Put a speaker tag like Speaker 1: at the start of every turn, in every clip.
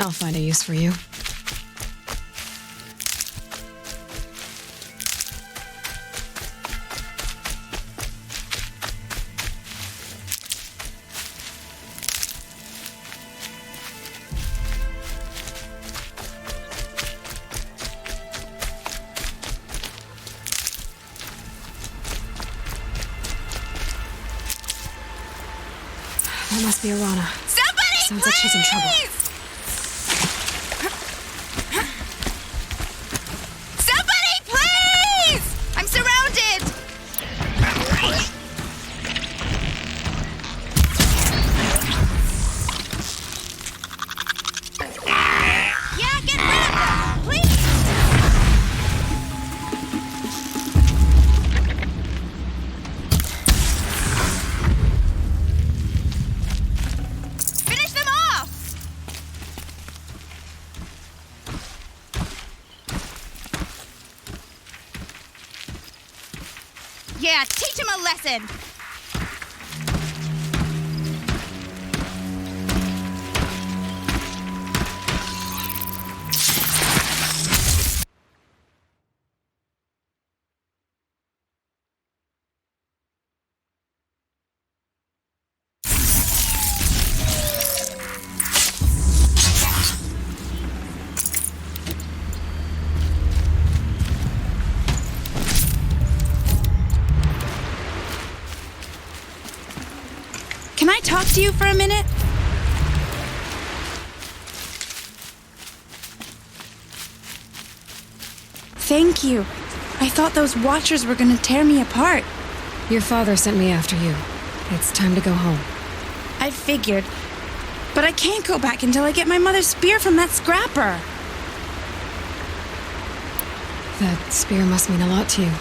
Speaker 1: I'll find a use for you. That must be Arana.
Speaker 2: Somebody,
Speaker 1: Sounds
Speaker 2: please!
Speaker 1: like she's in trouble.
Speaker 2: Somebody, please! I'm surrounded! Yeah, get rid of them, please! Finish them off! Yeah, teach him a lesson! Can I talk to you for a minute? Thank you. I thought those Watchers were gonna tear me apart.
Speaker 1: Your father sent me after you. It's time to go home.
Speaker 2: I figured. But I can't go back until I get my mother's spear from that scrapper.
Speaker 1: That spear must mean a lot to you.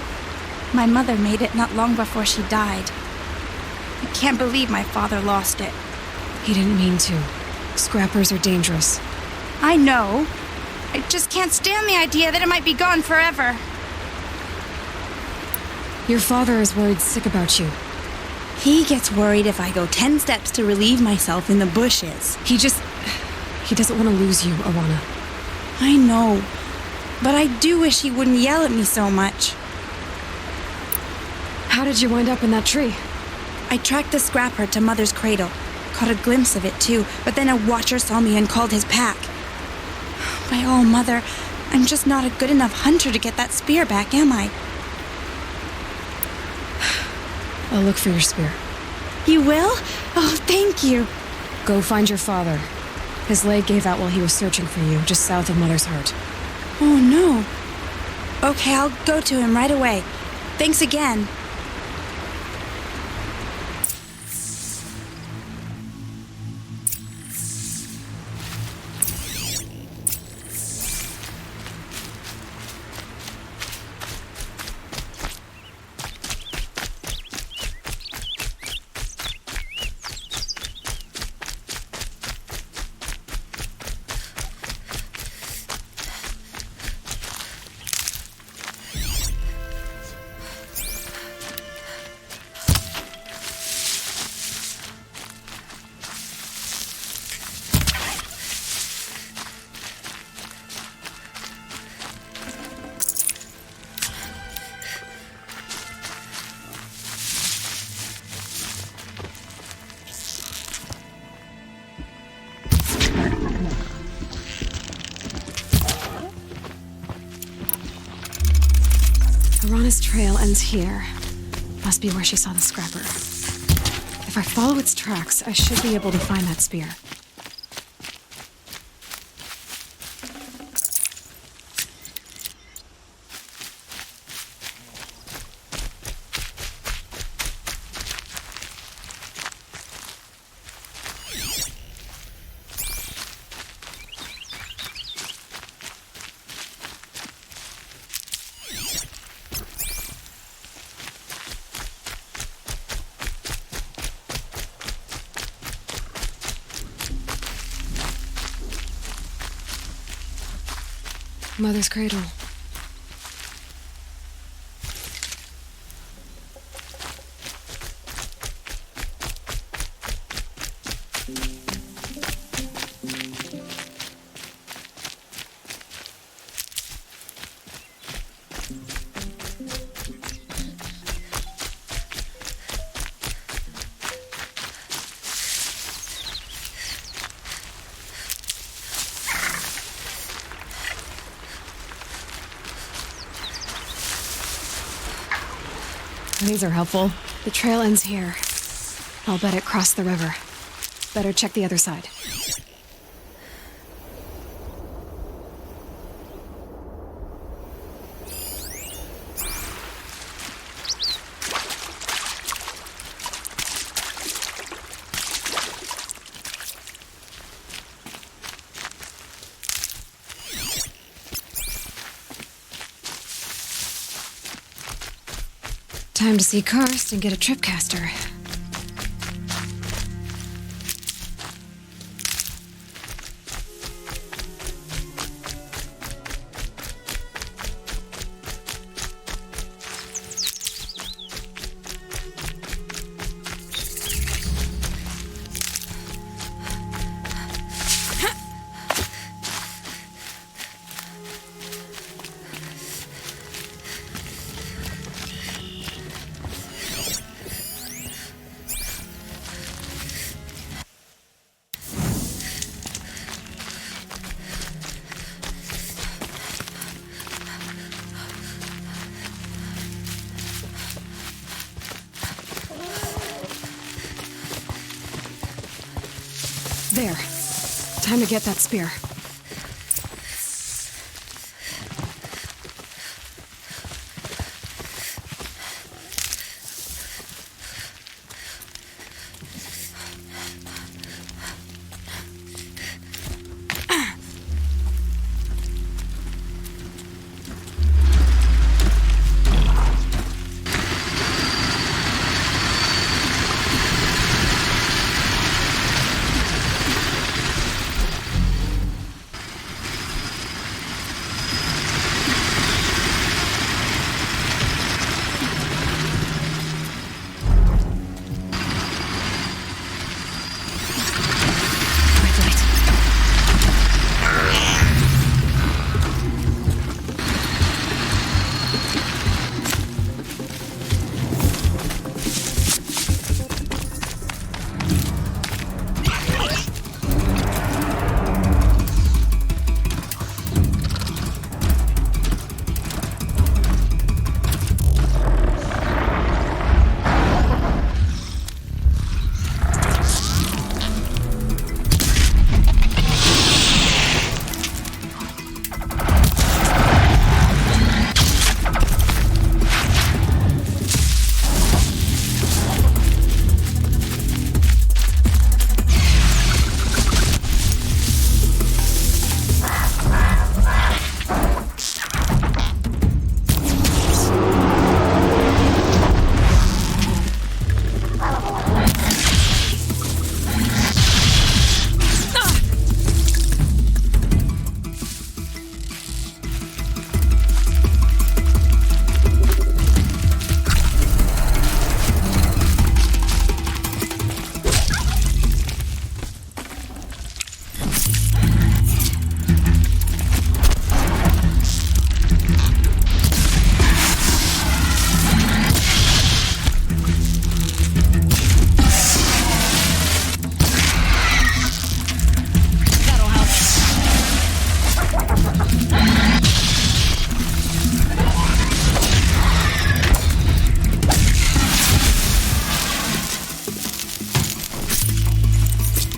Speaker 2: My mother made it not long before she died. I can't believe my father lost it.
Speaker 1: He didn't mean to. Scrappers are dangerous.
Speaker 2: I know. I just can't stand the idea that it might be gone forever.
Speaker 1: Your father is worried sick about you.
Speaker 2: He gets worried if I go 10 steps to relieve myself in the bushes.
Speaker 1: He doesn't want to lose you, Arana.
Speaker 2: I know. But I do wish he wouldn't yell at me so much.
Speaker 1: How did you wind up in that tree?
Speaker 2: I tracked the scrapper to Mother's cradle. Caught a glimpse of it too, but then a Watcher saw me and called his pack. By all, Mother, I'm just not a good enough hunter to get that spear back, am I?
Speaker 1: I'll look for your spear.
Speaker 2: You will? Oh, thank you.
Speaker 1: Go find your father. His leg gave out while he was searching for you, just south of Mother's Heart.
Speaker 2: Oh, no. Okay, I'll go to him right away. Thanks again.
Speaker 1: Arana's trail ends here. Must be where she saw the scrapper. If I follow its tracks, I should be able to find that spear. Mother's cradle. These are helpful. The trail ends here. I'll bet it crossed the river. Better check the other side. Time to see Karst and get a tripcaster. There. Time to get that spear.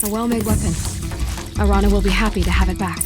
Speaker 1: A well-made weapon. Arana will be happy to have it back.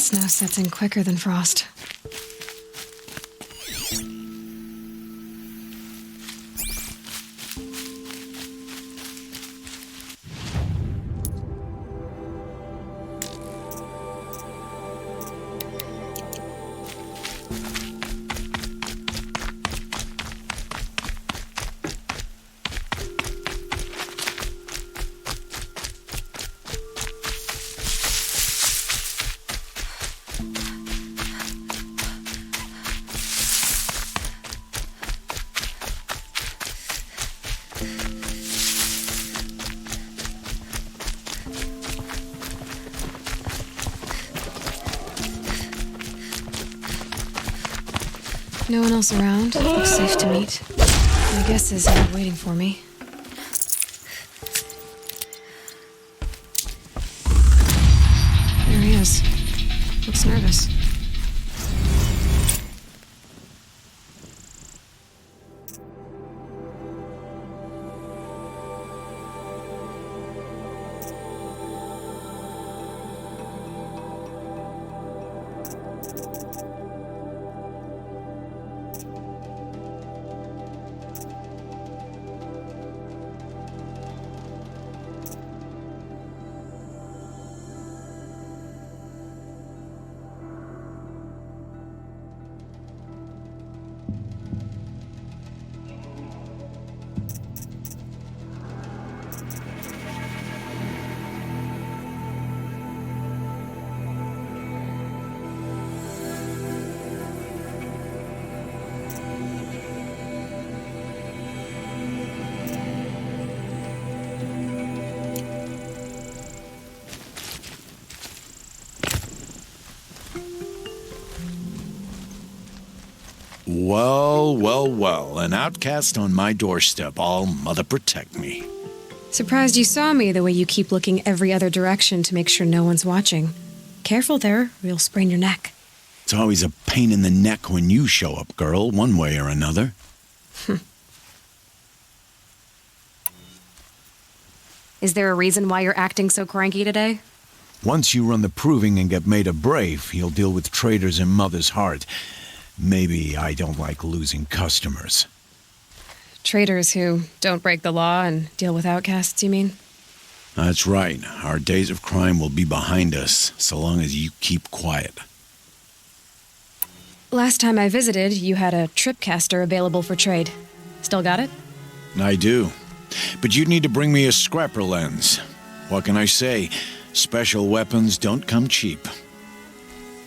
Speaker 1: Snow sets in quicker than frost. No one else around. Looks safe to meet. My guess is they're waiting for me. There he is. Looks nervous.
Speaker 3: Well, an outcast on my doorstep. All mother protect me.
Speaker 1: Surprised you saw me the way you keep looking every other direction to make sure no one's watching. Careful there, or you'll sprain your neck.
Speaker 3: It's always a pain in the neck when you show up, girl, one way or another.
Speaker 1: Is there a reason why you're acting so cranky today?
Speaker 3: Once you run the proving and get made a brave, you'll deal with traitors in mother's heart. Maybe I don't like losing customers.
Speaker 1: Traitors who don't break the law and deal with outcasts, you mean?
Speaker 3: That's right. Our days of crime will be behind us, so long as you keep quiet.
Speaker 1: Last time I visited, you had a tripcaster available for trade. Still got it?
Speaker 3: I do. But you'd need to bring me a scrapper lens. What can I say? Special weapons don't come cheap.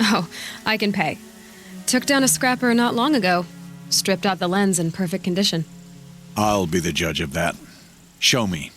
Speaker 1: Oh, I can pay. Took down a scrapper not long ago. Stripped out the lens in perfect condition.
Speaker 3: I'll be the judge of that. Show me.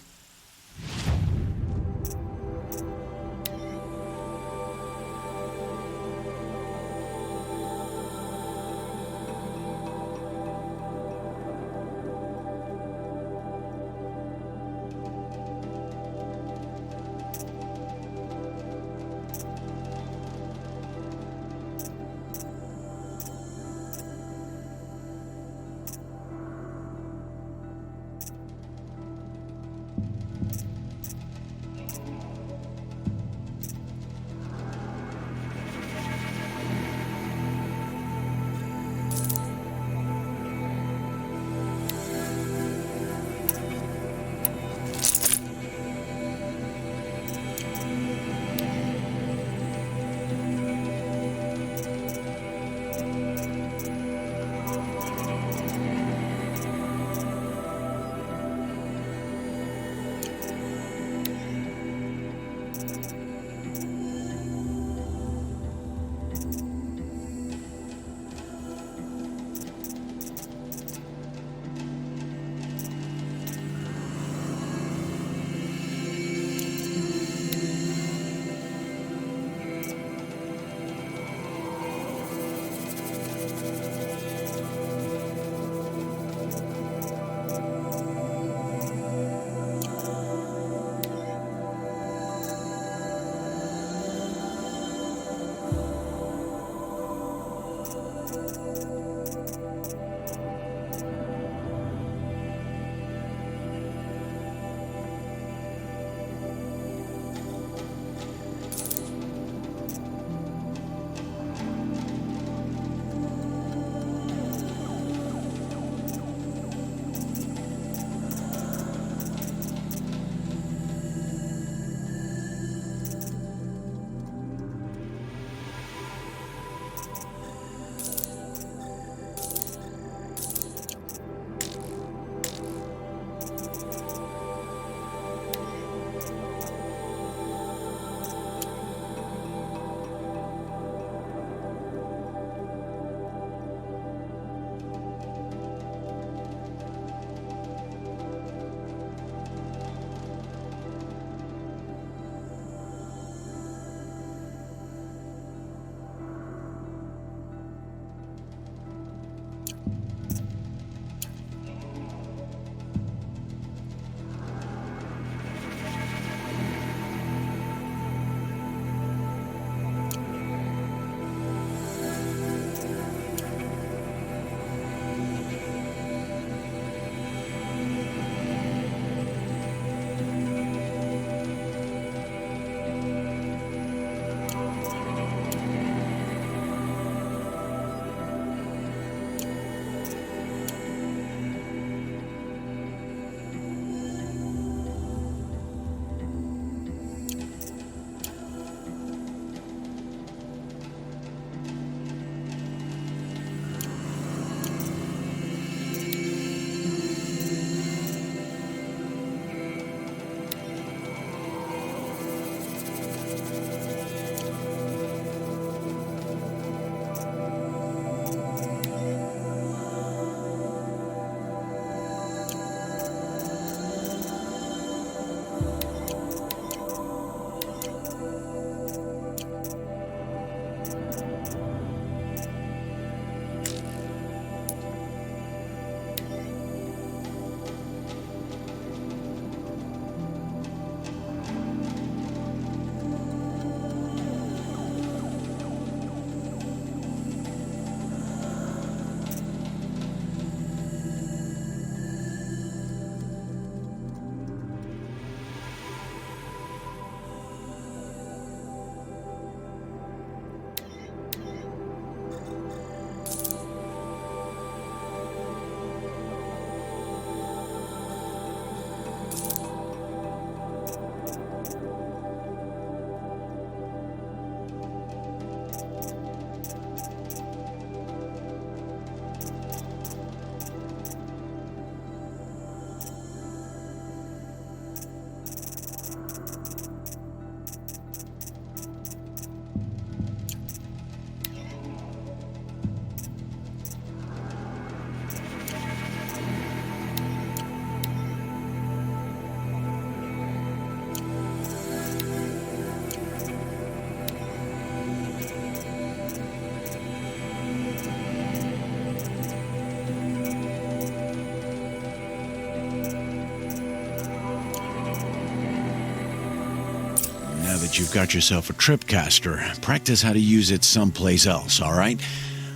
Speaker 3: that you've got yourself a tripcaster, practice how to use it someplace else, all right?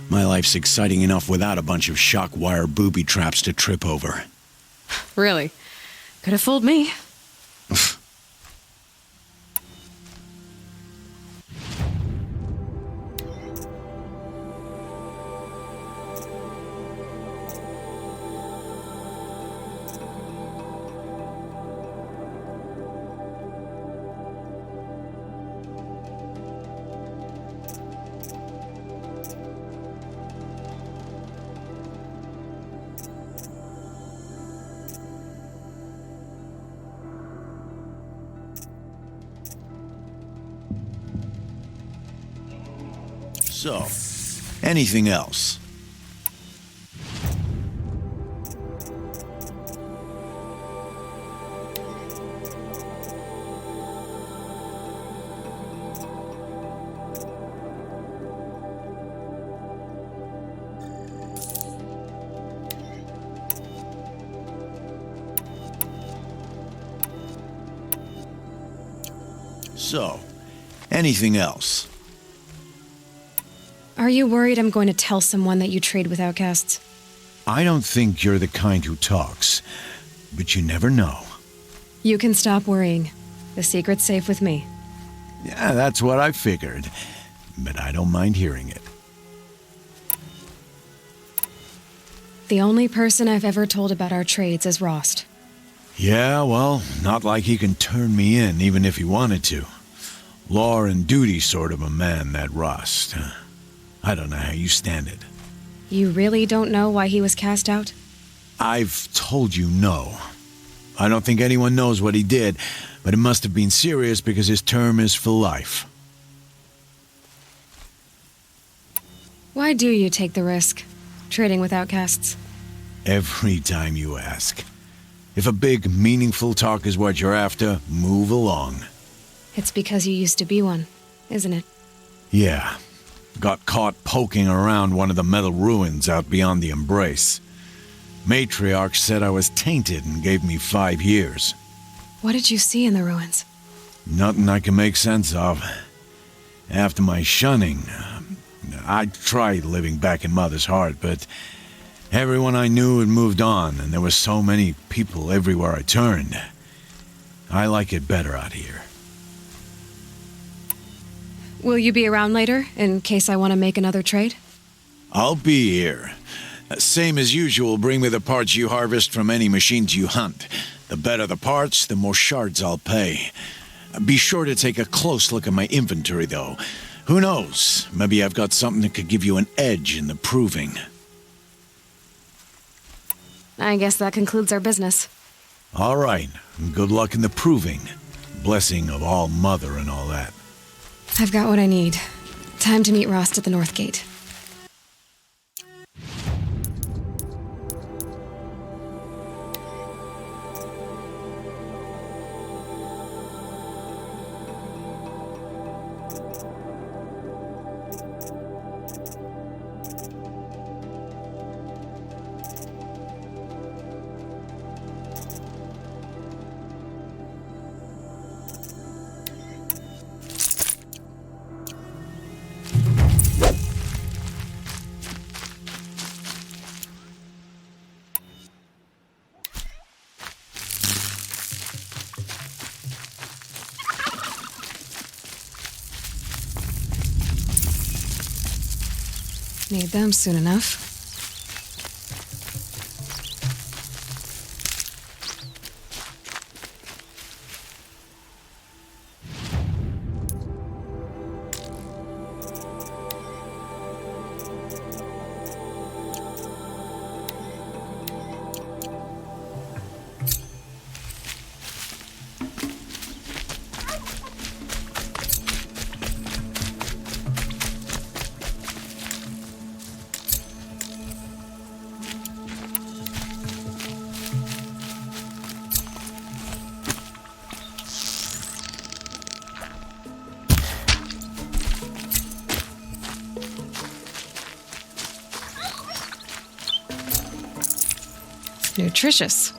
Speaker 3: My life's exciting enough without a bunch of shock wire booby traps to trip over.
Speaker 1: Really? Could have fooled me.
Speaker 3: So, anything else? So, anything else?
Speaker 1: Are you worried I'm going to tell someone that you trade with outcasts?
Speaker 3: I don't think you're the kind who talks, but you never know.
Speaker 1: You can stop worrying. The secret's safe with me.
Speaker 3: Yeah, that's what I figured, but I don't mind hearing it.
Speaker 1: The only person I've ever told about our trades is Rost.
Speaker 3: Yeah, well, not like he can turn me in, even if he wanted to. Law and duty sort of a man, that Rost. I don't know how you stand it.
Speaker 1: You really don't know why he was cast out?
Speaker 3: I've told you no. I don't think anyone knows what he did, but it must have been serious because his term is for life.
Speaker 1: Why do you take the risk, trading with outcasts?
Speaker 3: Every time you ask. If a big, meaningful talk is what you're after, move along.
Speaker 1: It's because you used to be one, isn't it?
Speaker 3: Yeah. Got caught poking around one of the metal ruins out beyond the Embrace. Matriarch said I was tainted and gave me 5 years.
Speaker 1: What did you see in the ruins?
Speaker 3: Nothing I can make sense of. After my shunning, I tried living back in Mother's Heart, but everyone I knew had moved on, and there were so many people everywhere I turned. I like it better out here.
Speaker 1: Will you be around later, in case I want to make another trade?
Speaker 3: I'll be here. Same as usual, bring me the parts you harvest from any machines you hunt. The better the parts, the more shards I'll pay. Be sure to take a close look at my inventory, though. Who knows? Maybe I've got something that could give you an edge in the proving.
Speaker 1: I guess that concludes our business.
Speaker 3: All right. Good luck in the proving. Blessing of All Mother and all that.
Speaker 1: I've got what I need. Time to meet Rost at the North Gate. Need them soon enough. Nutritious.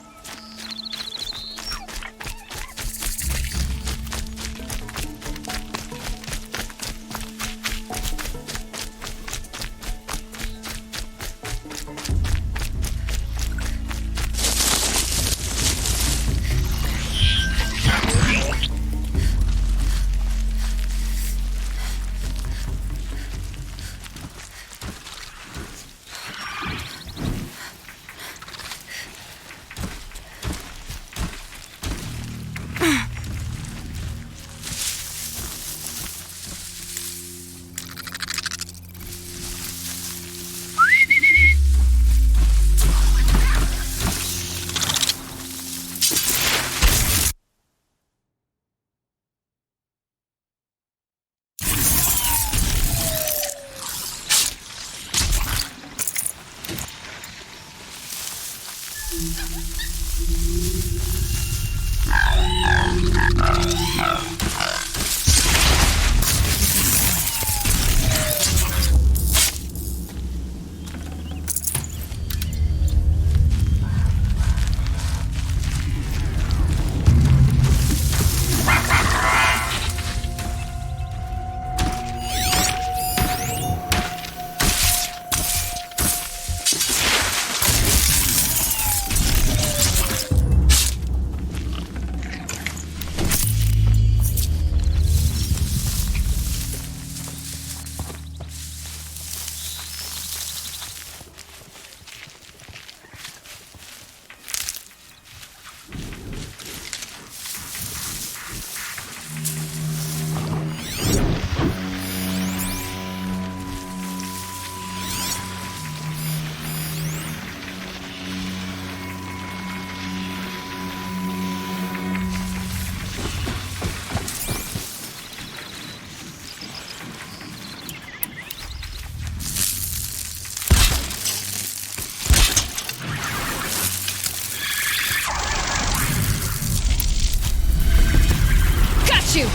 Speaker 1: Got you!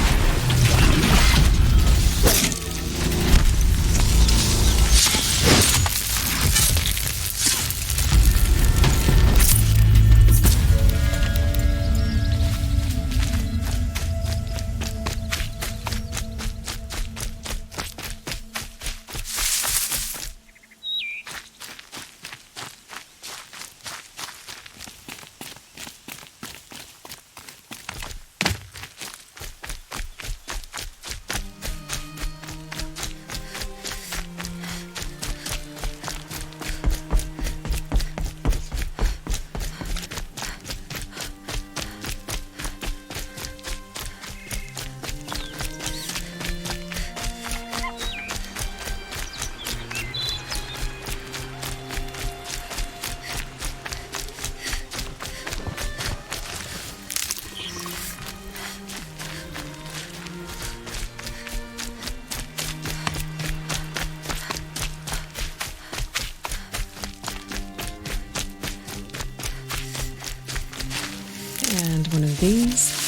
Speaker 1: And one of these.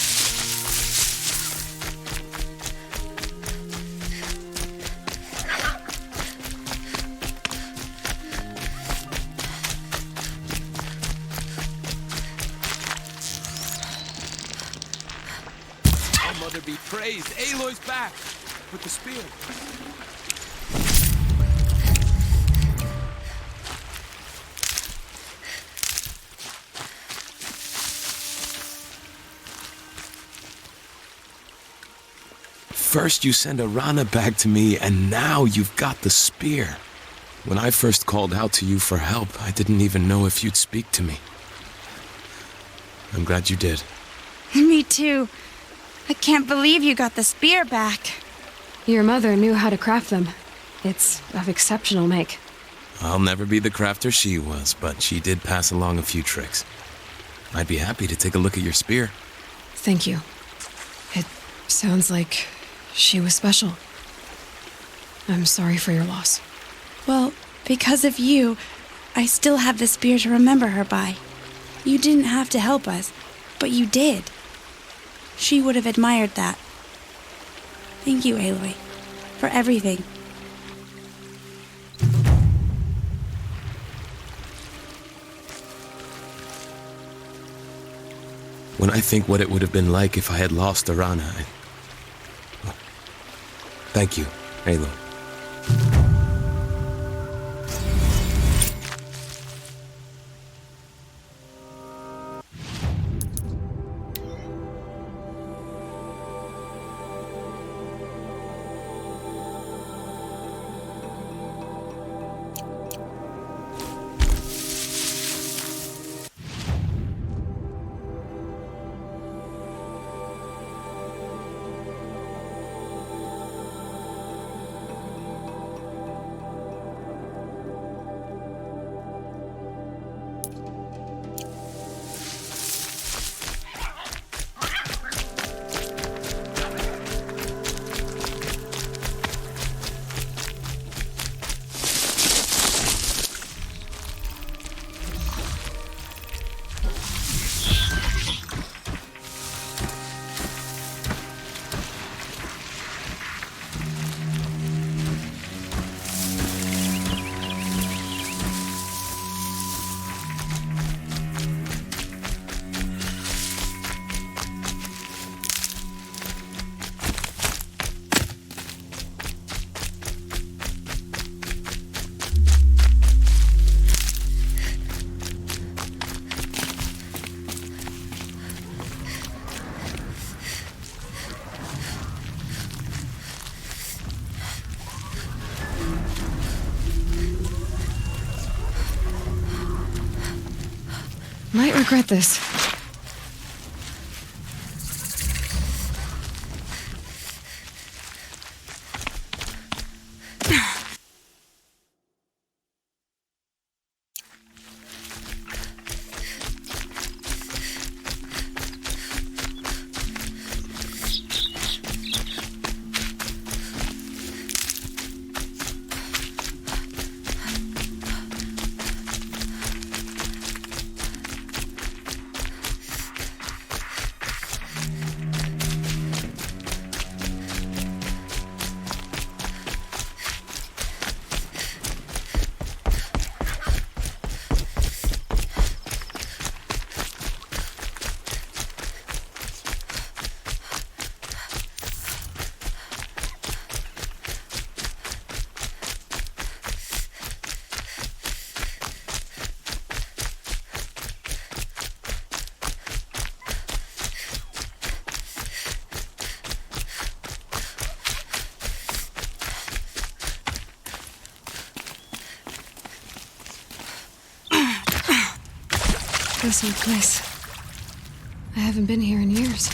Speaker 4: Oh, Mother be praised. Aloy's back with the spear. First you send Arana back to me, and now you've got the spear. When I first called out to you for help, I didn't even know if you'd speak to me. I'm glad you did.
Speaker 2: Me too. I can't believe you got the spear back.
Speaker 1: Your mother knew how to craft them. It's of exceptional make.
Speaker 4: I'll never be the crafter she was, but she did pass along a few tricks. I'd be happy to take a look at your spear.
Speaker 1: Thank you. It sounds like she was special. I'm sorry for your loss.
Speaker 2: Well, because of you, I still have the spear to remember her by. You didn't have to help us, but you did. She would have admired that. Thank you, Aloy, for everything.
Speaker 4: When I think what it would have been like if I had lost Arana, thank you, Aloy.
Speaker 1: Might regret this. This old place. I haven't been here in years.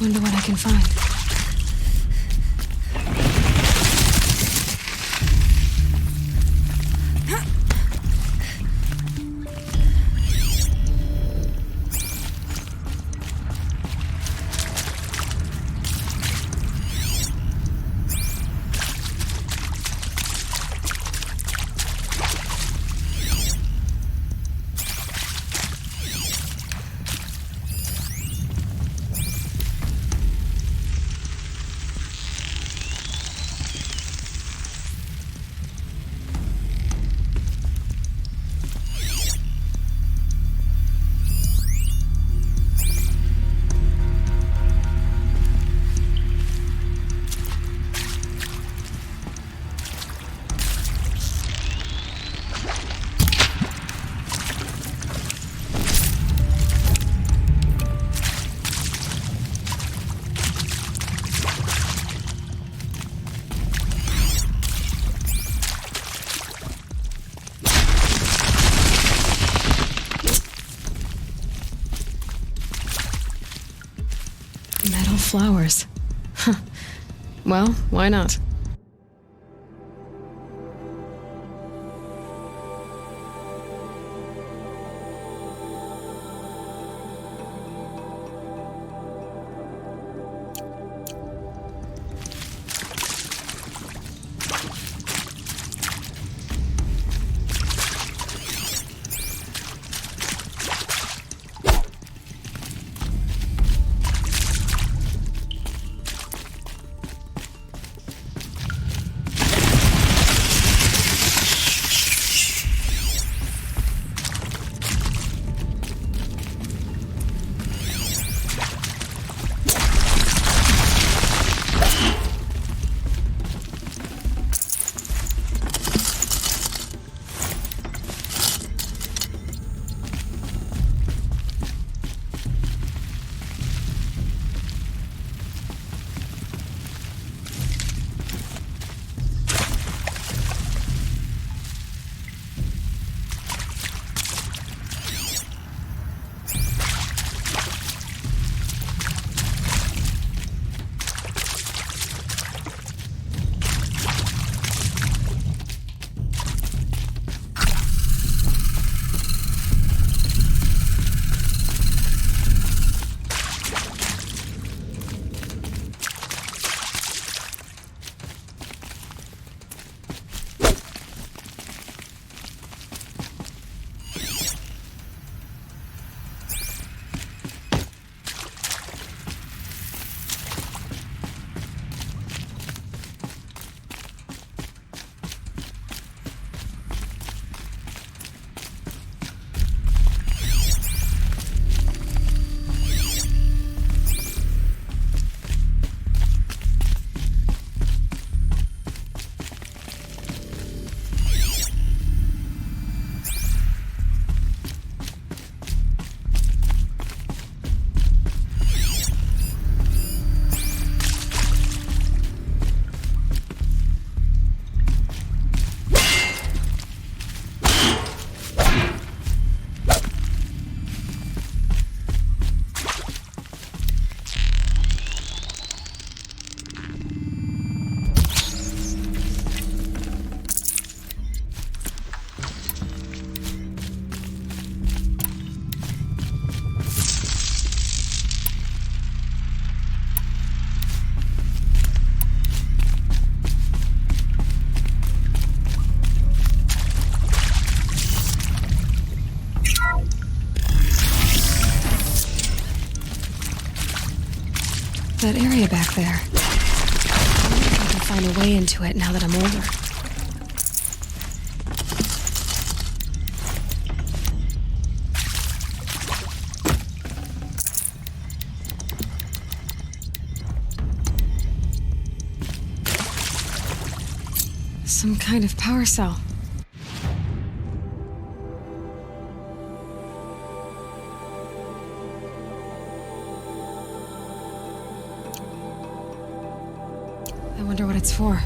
Speaker 1: Wonder what I can find. Metal flowers. Huh. Well, why not? That area back there. I wonder if I can find a way into it now that I'm older. Some kind of power cell. I wonder what it's for.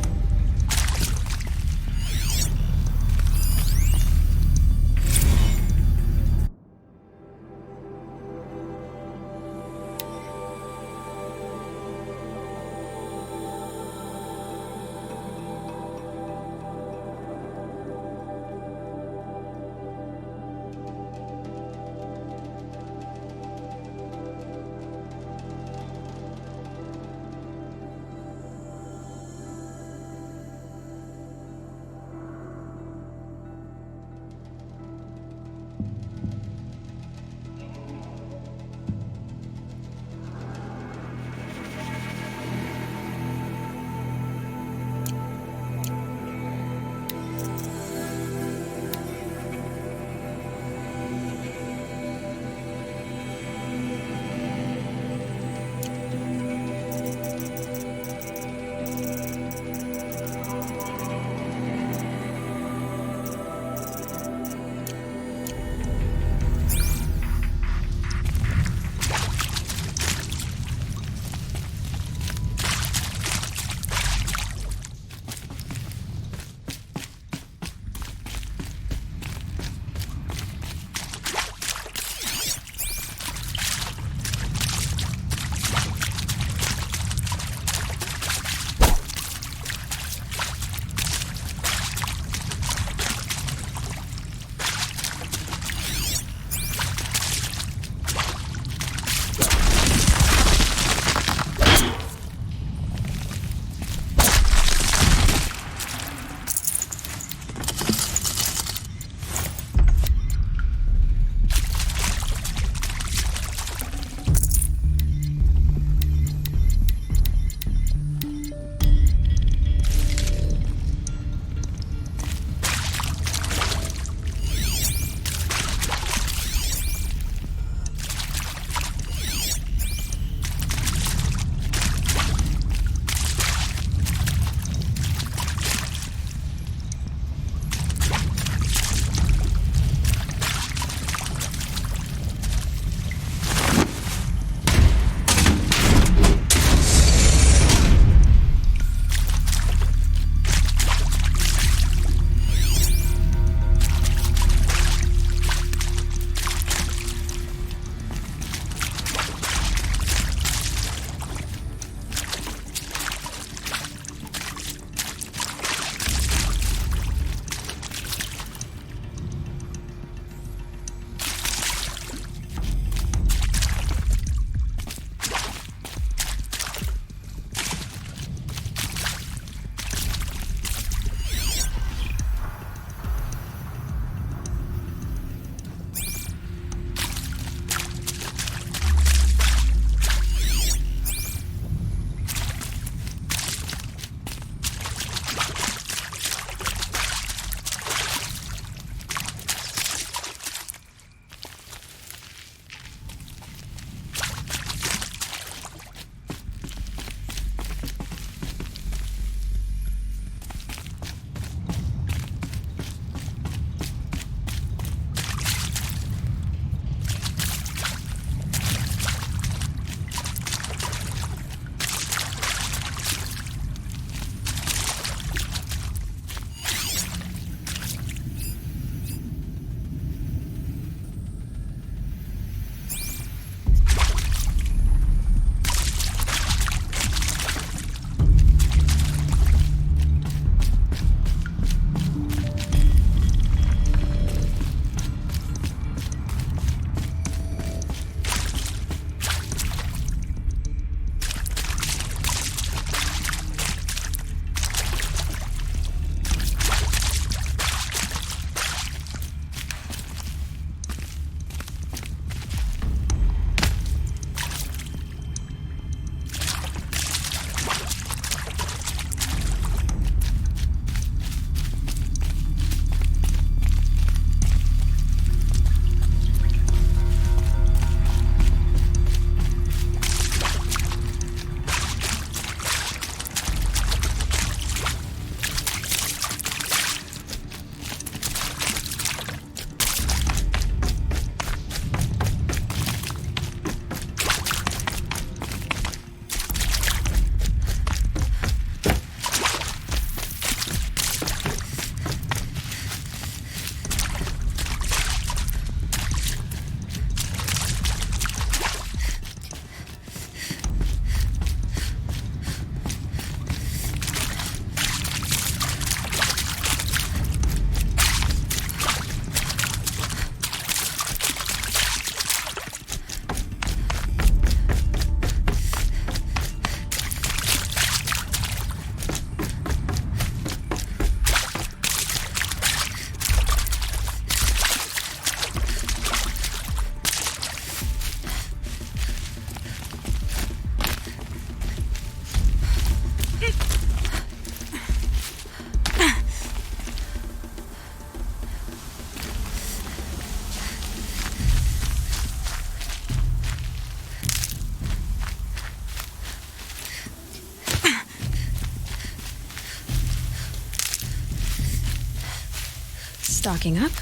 Speaker 1: Stocking up.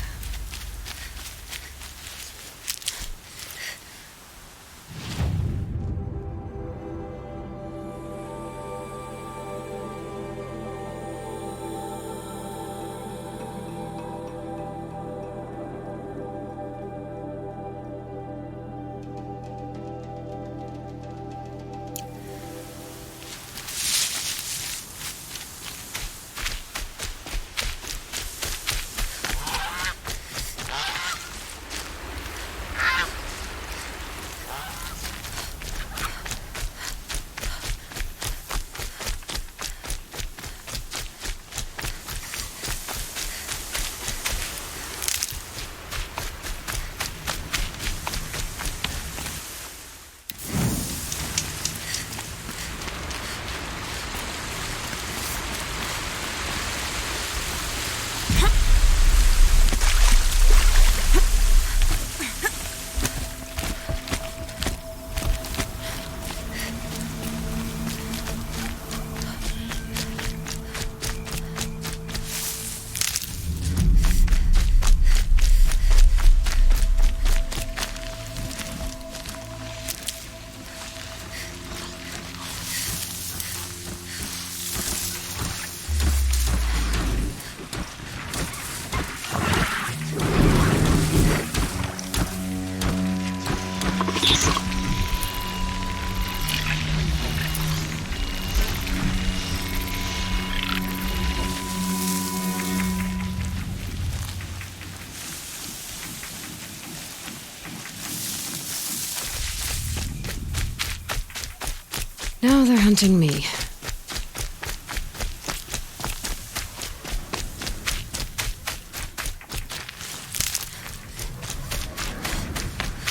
Speaker 1: Now they're hunting me.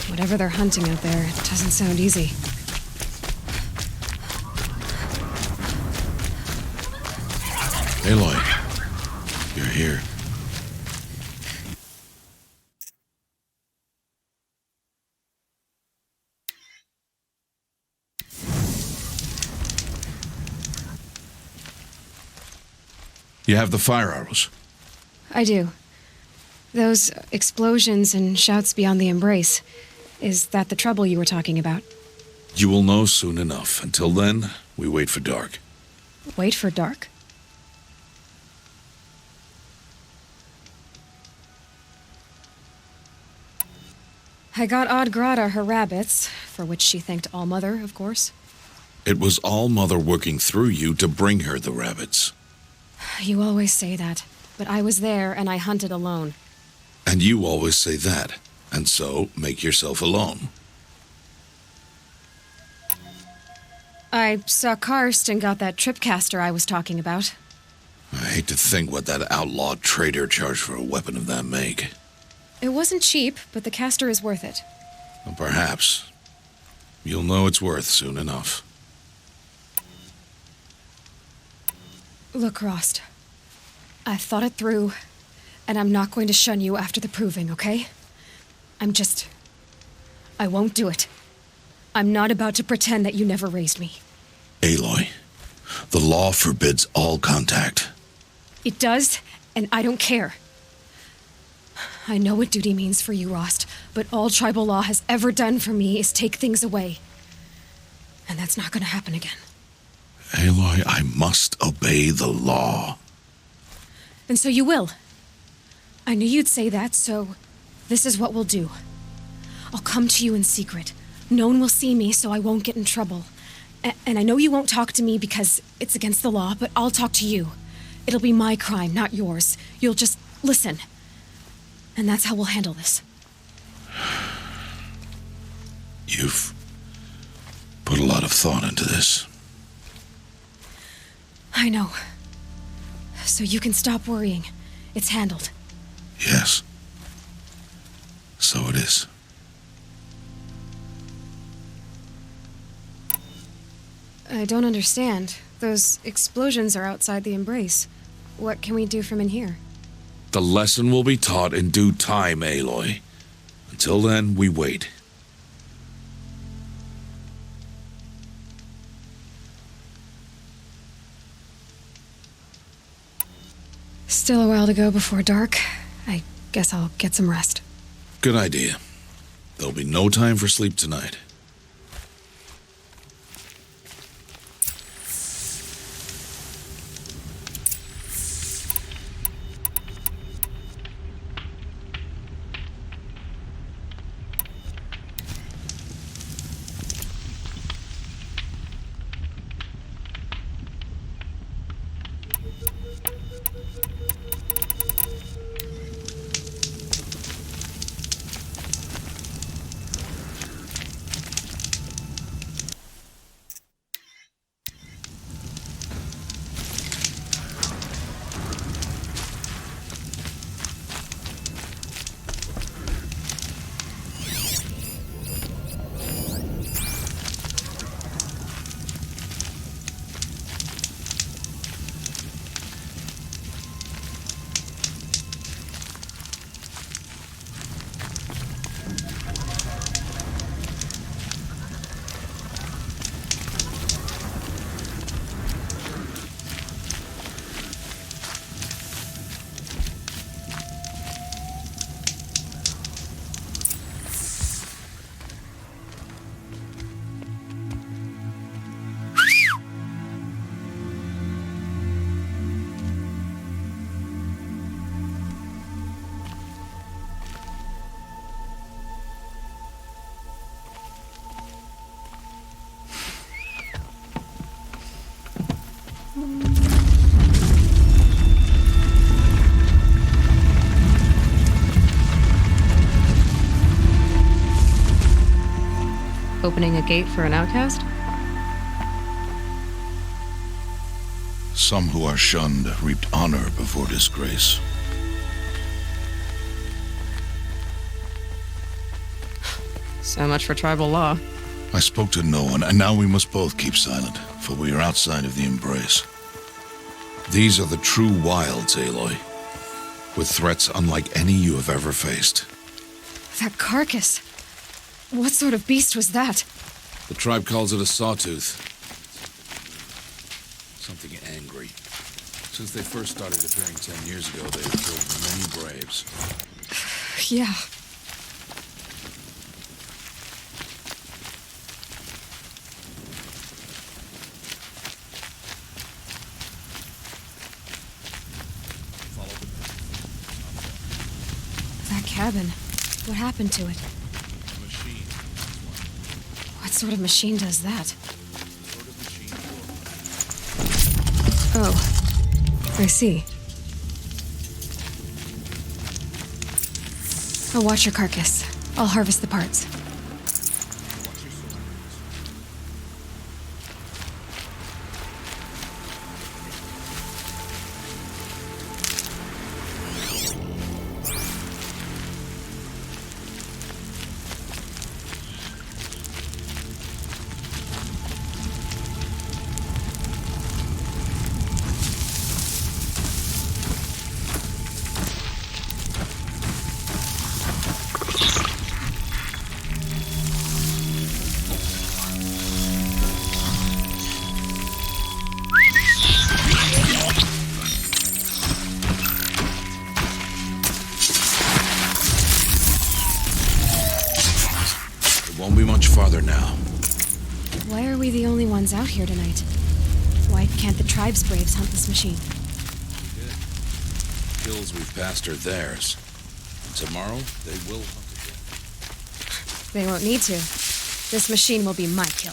Speaker 1: Whatever they're hunting out there, it doesn't sound easy.
Speaker 3: Aloy, you're here.
Speaker 5: You have the fire arrows.
Speaker 1: I do. Those explosions and shouts beyond the embrace. Is that the trouble you were talking about?
Speaker 5: You will know soon enough. Until then, we wait for dark.
Speaker 1: Wait for dark? I got Odd Grata her rabbits, for which she thanked All-Mother, of course.
Speaker 5: It was All-Mother working through you to bring her the rabbits.
Speaker 1: You always say that, but I was there and I hunted alone.
Speaker 5: And you always say that, and so make yourself alone.
Speaker 1: I saw Karst and got that tripcaster I was talking about.
Speaker 5: I hate to think what that outlaw trader charged for a weapon of that make.
Speaker 1: It wasn't cheap, but the caster is worth it.
Speaker 5: Well, perhaps. You'll know it's worth soon enough.
Speaker 1: Look, Rost. I've thought it through, and I'm not going to shun you after the proving, okay? I won't do it. I'm not about to pretend that you never raised me.
Speaker 5: Aloy, the law forbids all contact.
Speaker 1: It does, and I don't care. I know what duty means for you, Rost, but all tribal law has ever done for me is take things away. And that's not gonna happen again.
Speaker 5: Aloy, I must obey the law.
Speaker 1: And so you will. I knew you'd say that, so this is what we'll do. I'll come to you in secret. No one will see me, so I won't get in trouble. And I know you won't talk to me because it's against the law, but I'll talk to you. It'll be my crime, not yours. You'll just listen. And that's how we'll handle this.
Speaker 5: You've put a lot of thought into this.
Speaker 1: I know. So you can stop worrying. It's handled.
Speaker 5: Yes. So it is.
Speaker 1: I don't understand. Those explosions are outside the embrace. What can we do from in here?
Speaker 5: The lesson will be taught in due time, Aloy. Until then, we wait.
Speaker 1: Still a while to go before dark. I guess I'll get some rest.
Speaker 5: Good idea. There'll be no time for sleep tonight.
Speaker 1: Opening a gate for an outcast?
Speaker 6: Some who are shunned reaped honor before disgrace.
Speaker 1: So much for tribal law.
Speaker 6: I spoke to no one, and now we must both keep silent, for we are outside of the embrace.
Speaker 5: These are the true wilds, Aloy, with threats unlike any you have ever faced.
Speaker 1: That carcass. What sort of beast was that?
Speaker 5: The tribe calls it a sawtooth. Something angry. Since they first started appearing 10 years ago, they have killed many braves.
Speaker 1: Yeah. That cabin. What happened to it?
Speaker 5: A machine.
Speaker 1: What sort of machine does that?
Speaker 5: Sort of machine for
Speaker 1: Oh. I see. I'll watch your carcass. I'll harvest the parts.
Speaker 5: Won't be much farther now.
Speaker 1: Why are we the only ones out here tonight? Why can't the tribe's braves hunt this machine?
Speaker 5: Hills we've passed are theirs. Tomorrow, they will hunt again.
Speaker 1: They won't need to. This machine will be my kill.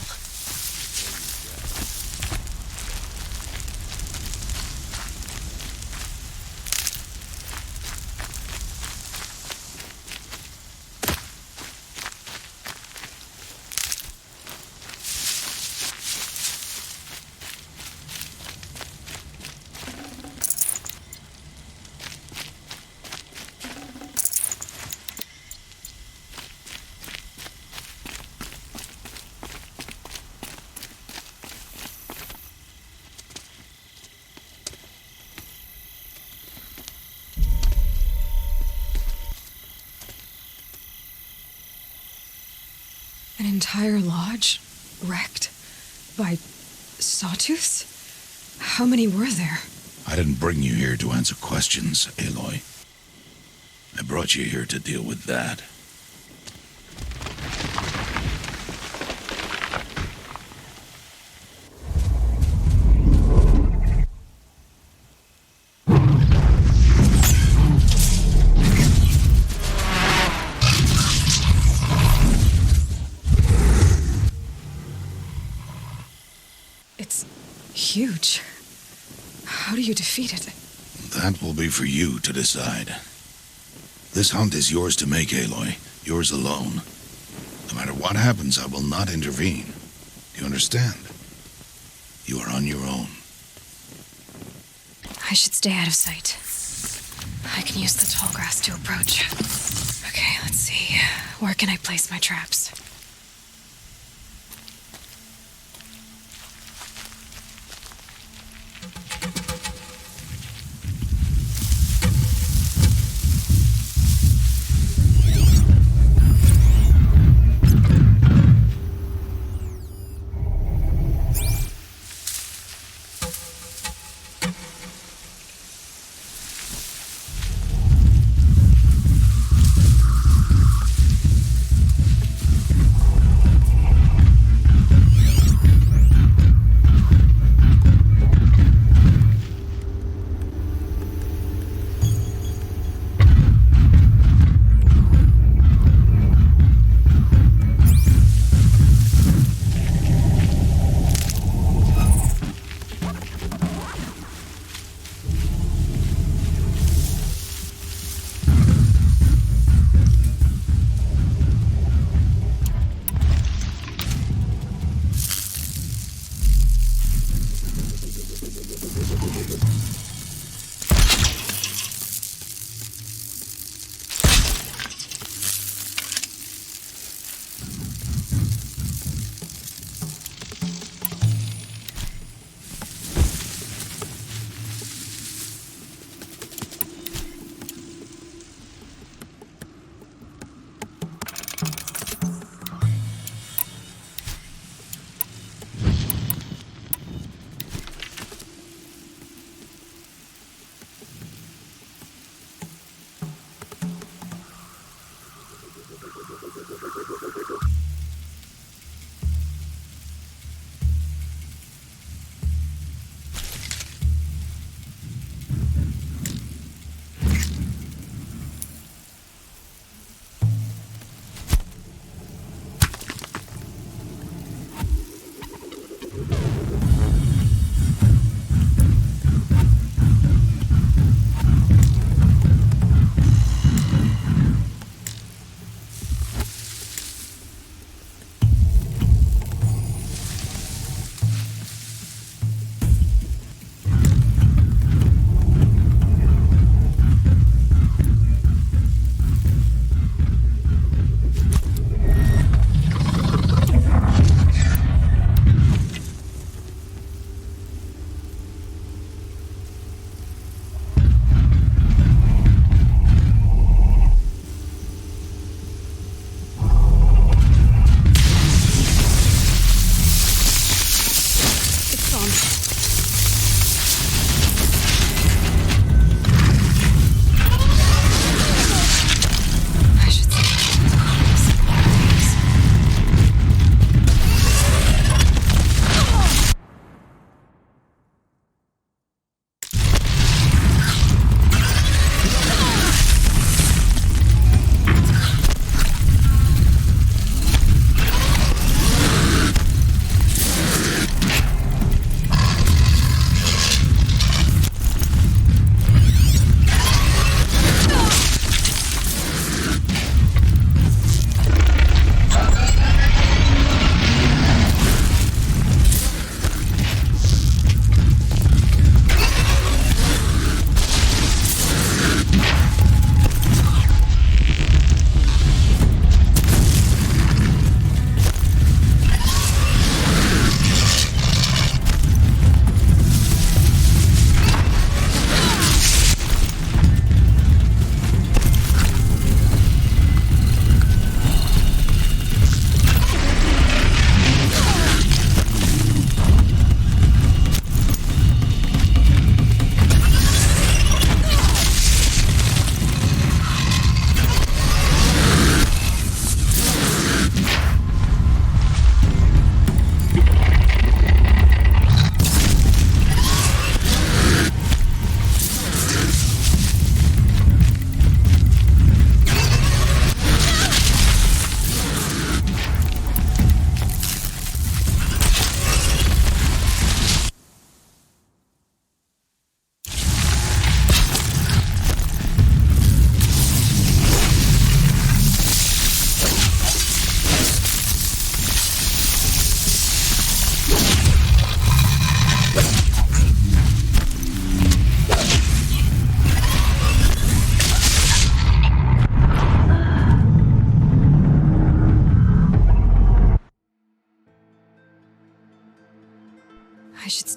Speaker 1: An entire lodge wrecked by sawtooths? How many were there?
Speaker 6: I didn't bring you here to answer questions, Aloy. brought you here to deal with that.
Speaker 1: It's huge. How do you defeat it?
Speaker 6: That will be for you to decide. This hunt is yours to make, Aloy. Yours alone. No matter what happens, I will not intervene. Do you understand? You are on your own.
Speaker 1: I should stay out of sight. I can use the tall grass to approach. Okay, let's see. Where can I place my traps?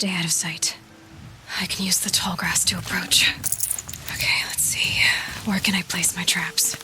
Speaker 1: stay out of sight. I can use the tall grass to approach. Okay, let's see. Where can I place my traps?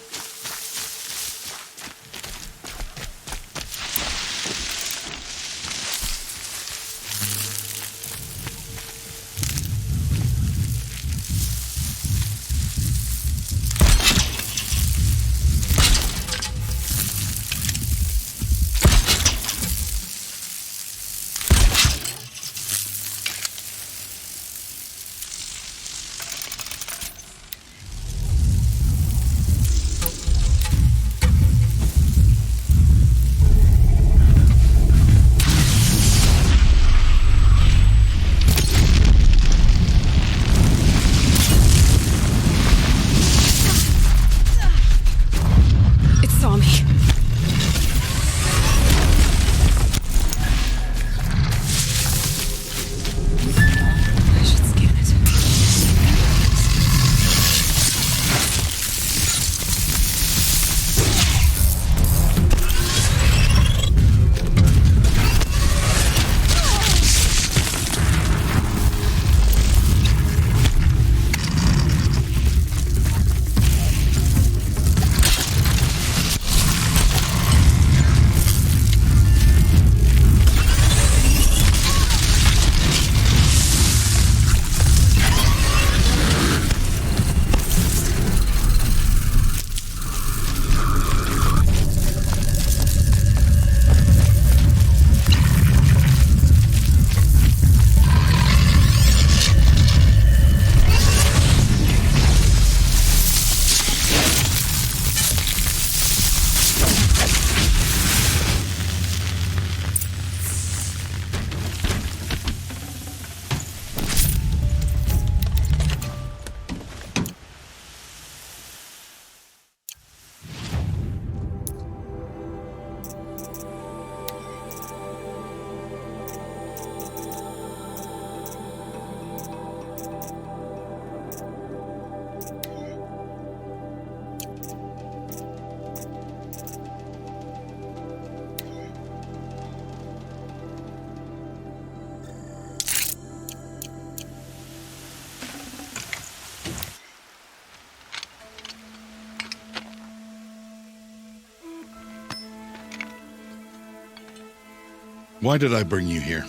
Speaker 5: Why did I bring you here?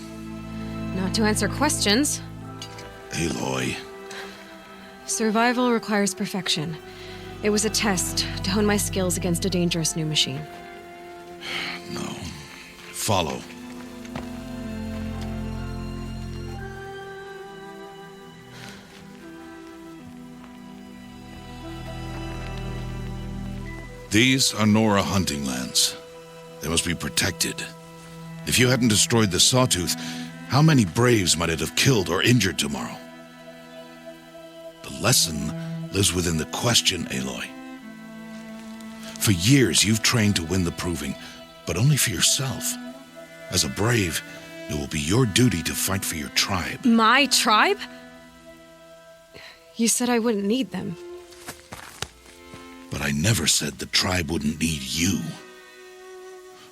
Speaker 1: Not to answer questions.
Speaker 5: Aloy.
Speaker 1: Survival requires perfection. It was a test to hone my skills against a dangerous new machine.
Speaker 5: No. Follow. These are Nora hunting lands. They must be protected. If you hadn't destroyed the Sawtooth, how many Braves might it have killed or injured tomorrow? The lesson lives within the question, Aloy. For years, you've trained to win the proving, but only for yourself. As a Brave, it will be your duty to fight for your tribe.
Speaker 1: My tribe? You said I wouldn't need them.
Speaker 5: But I never said the tribe wouldn't need you.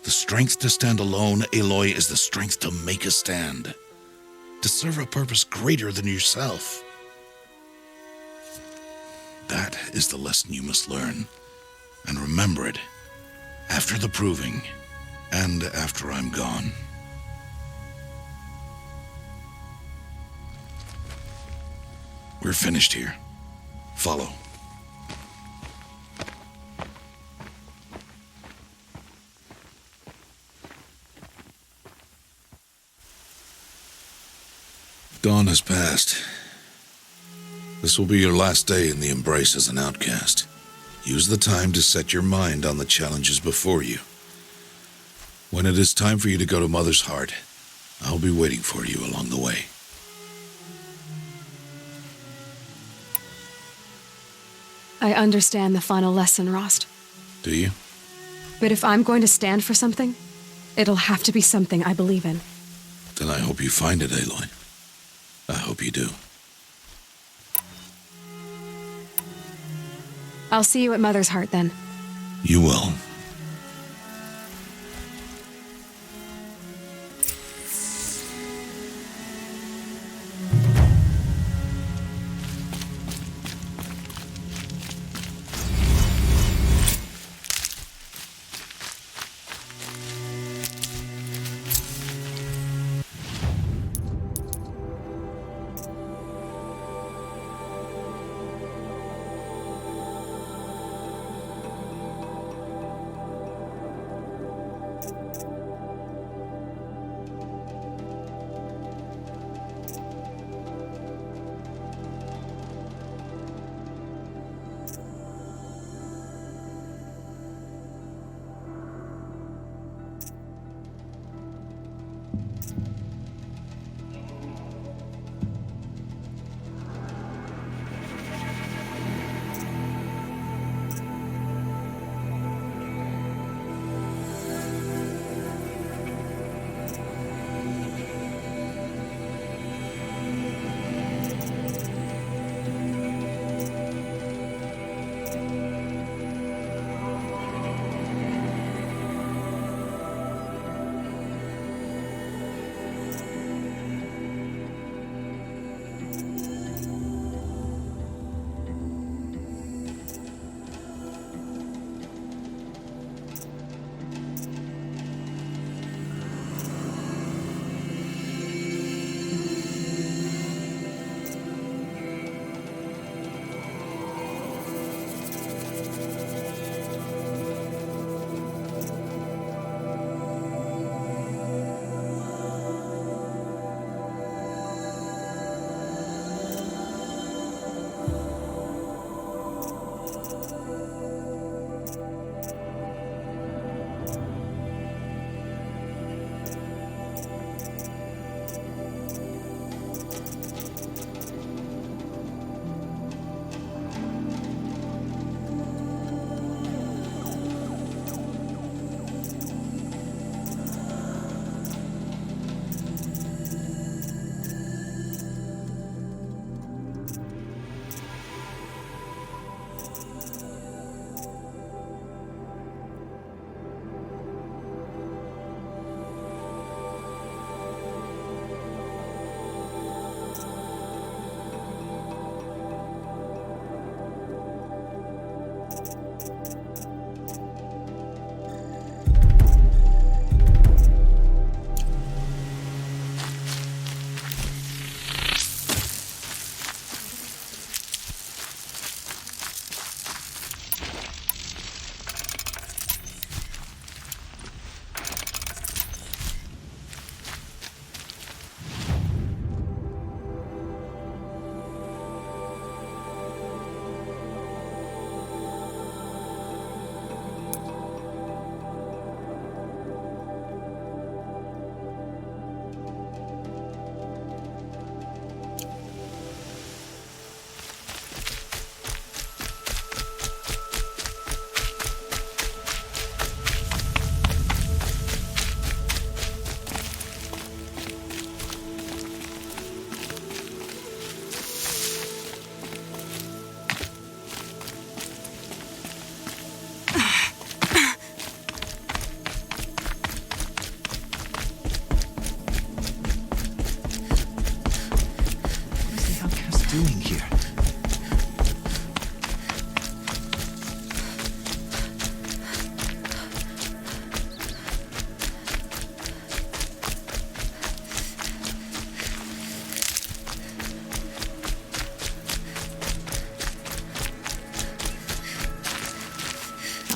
Speaker 5: The strength to stand alone, Aloy, is the strength to make a stand. To serve a purpose greater than yourself. That is the lesson you must learn. And remember it. After the proving. And after I'm gone. We're finished here. Follow. Dawn has passed. This will be your last day in the Embrace as an outcast. Use the time to set your mind on the challenges before you. When it is time for you to go to Mother's Heart, I'll be waiting for you along the way.
Speaker 1: I understand the final lesson, Rost.
Speaker 5: Do you?
Speaker 1: But if I'm going to stand for something, it'll have to be something I believe in.
Speaker 5: Then I hope you find it, Aloy. I hope you do.
Speaker 1: I'll see you at Mother's Heart, then.
Speaker 5: You will.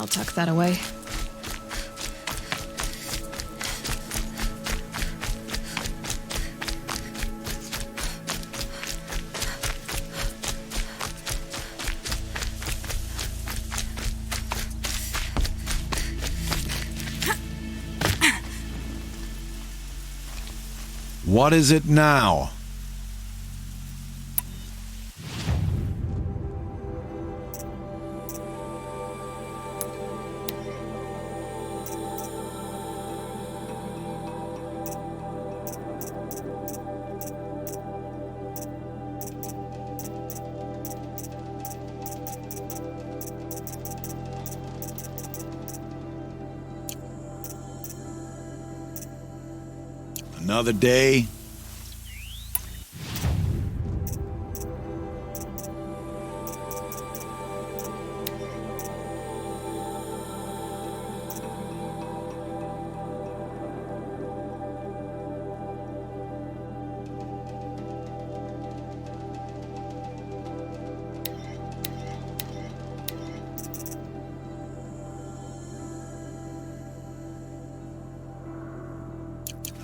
Speaker 1: I'll tuck that away.
Speaker 3: What is it now? Another day.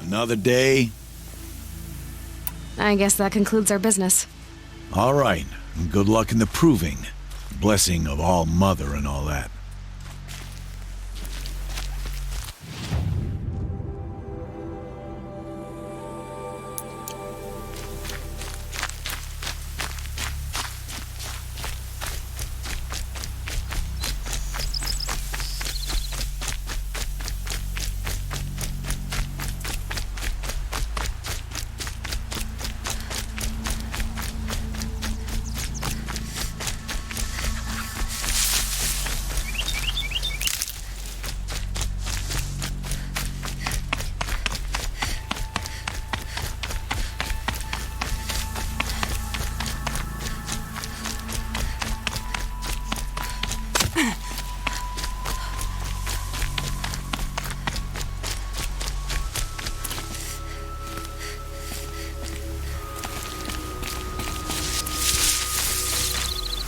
Speaker 3: Another day.
Speaker 1: I guess that concludes our business.
Speaker 3: All right. Good luck in the proving. Blessing of all mother and all that.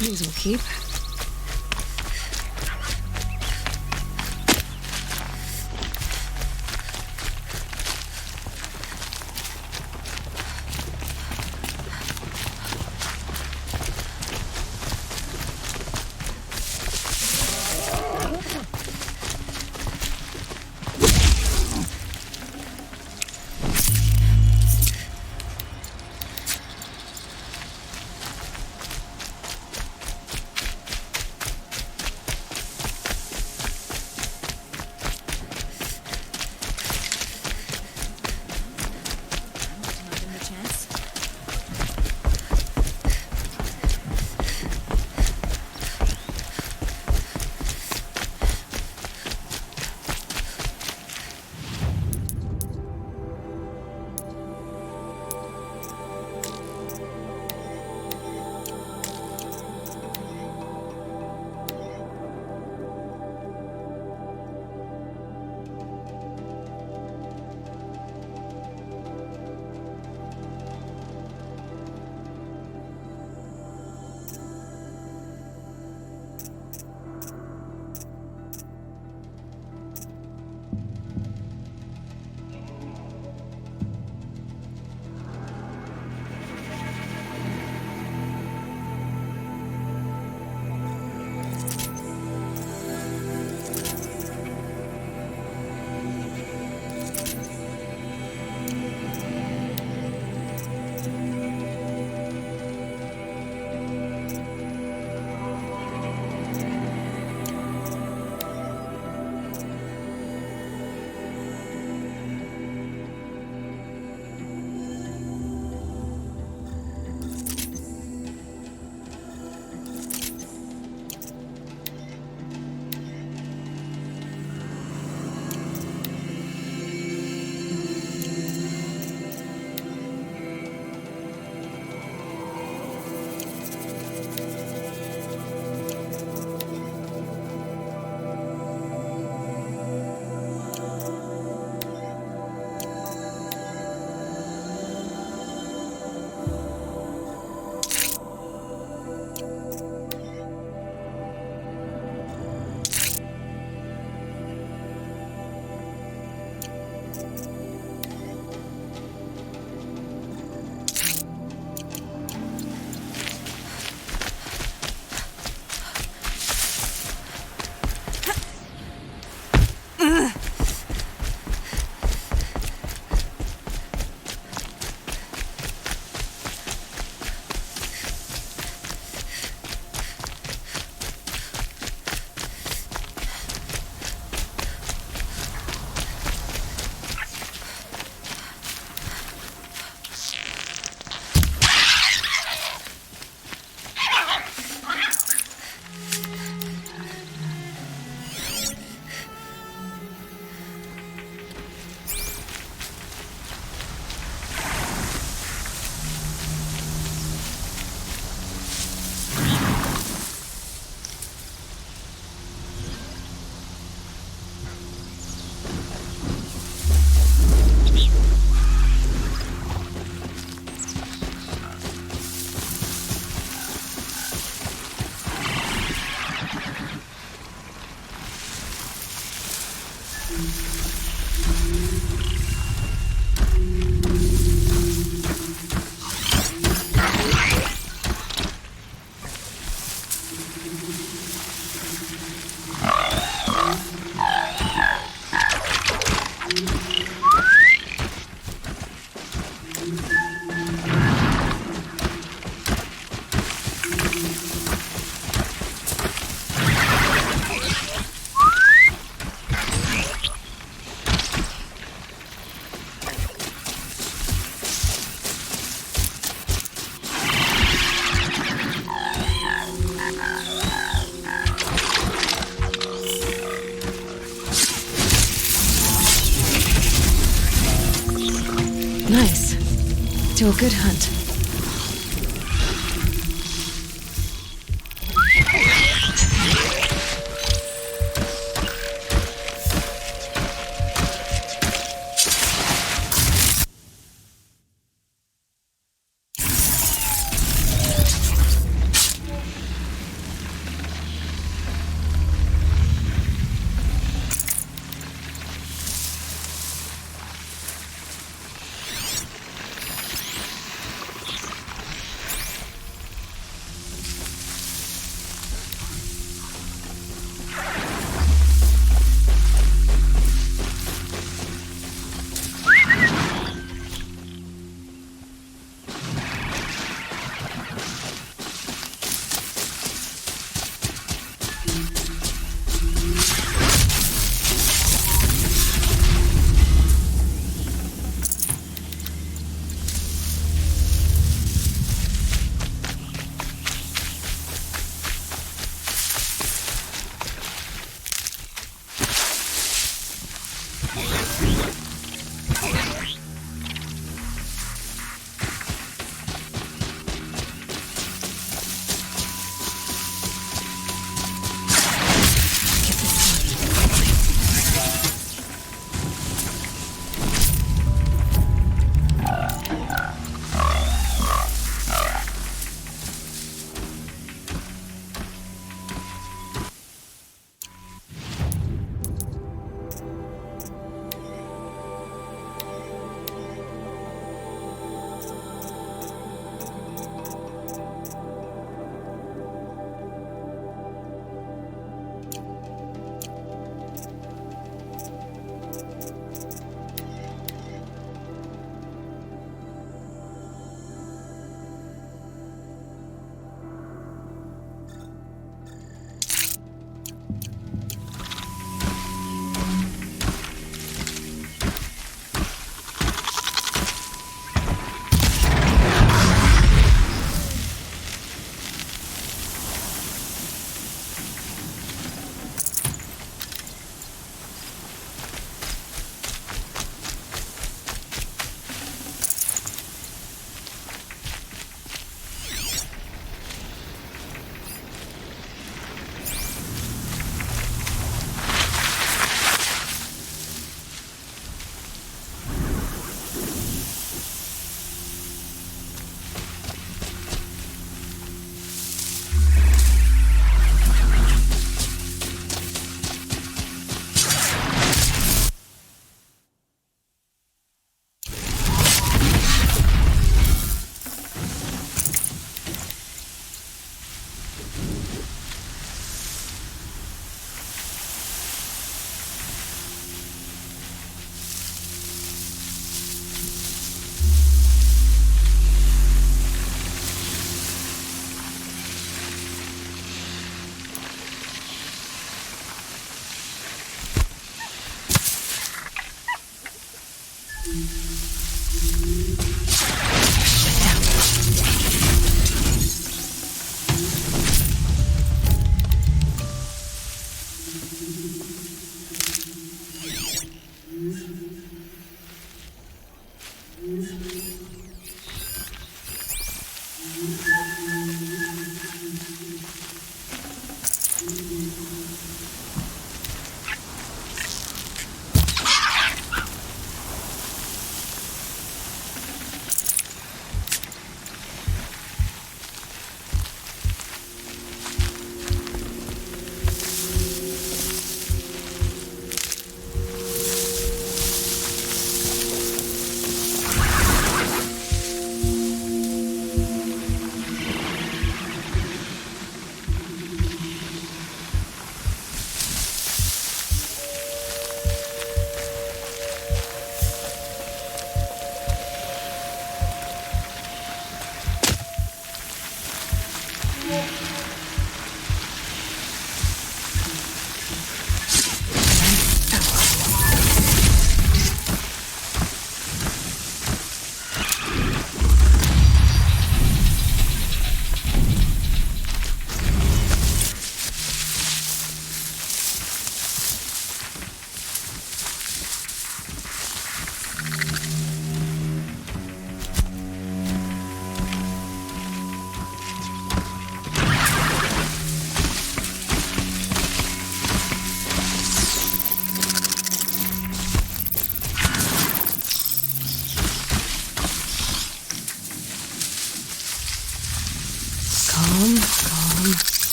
Speaker 1: These will keep. Nice. Do a good hunt.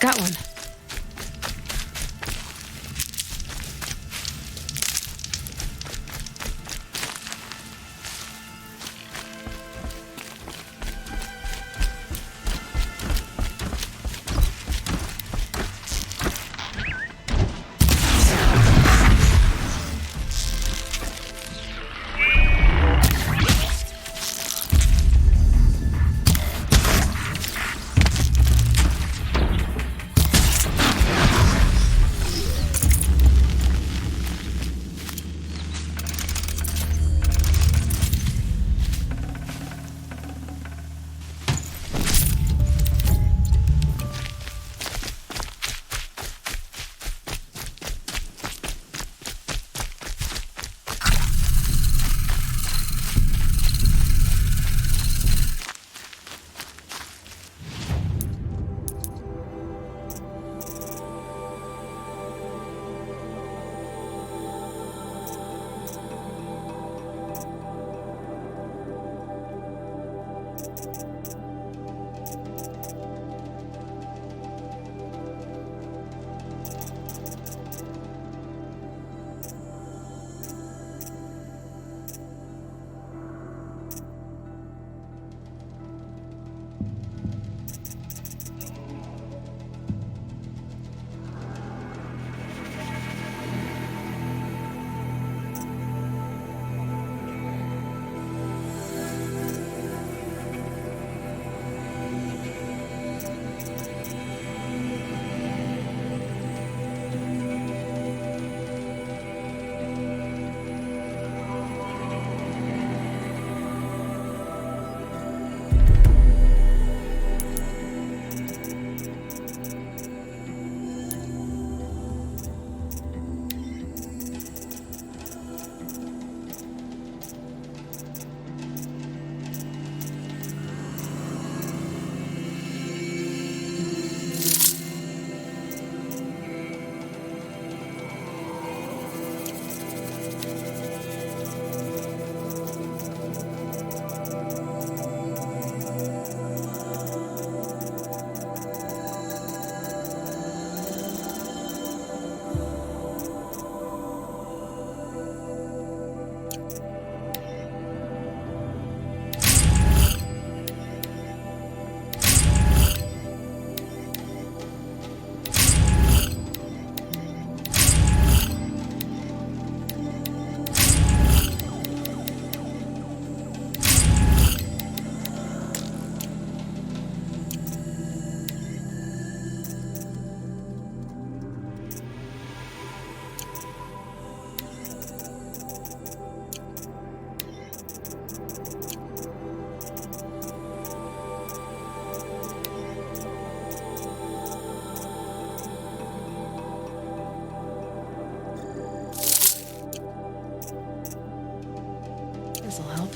Speaker 1: that one? This'll help.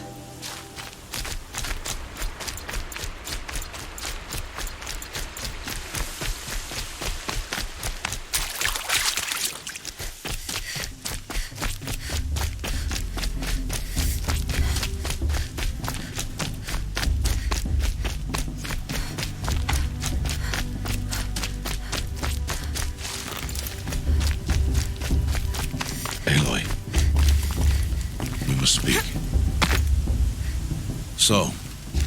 Speaker 5: Aloy, we must speak. So,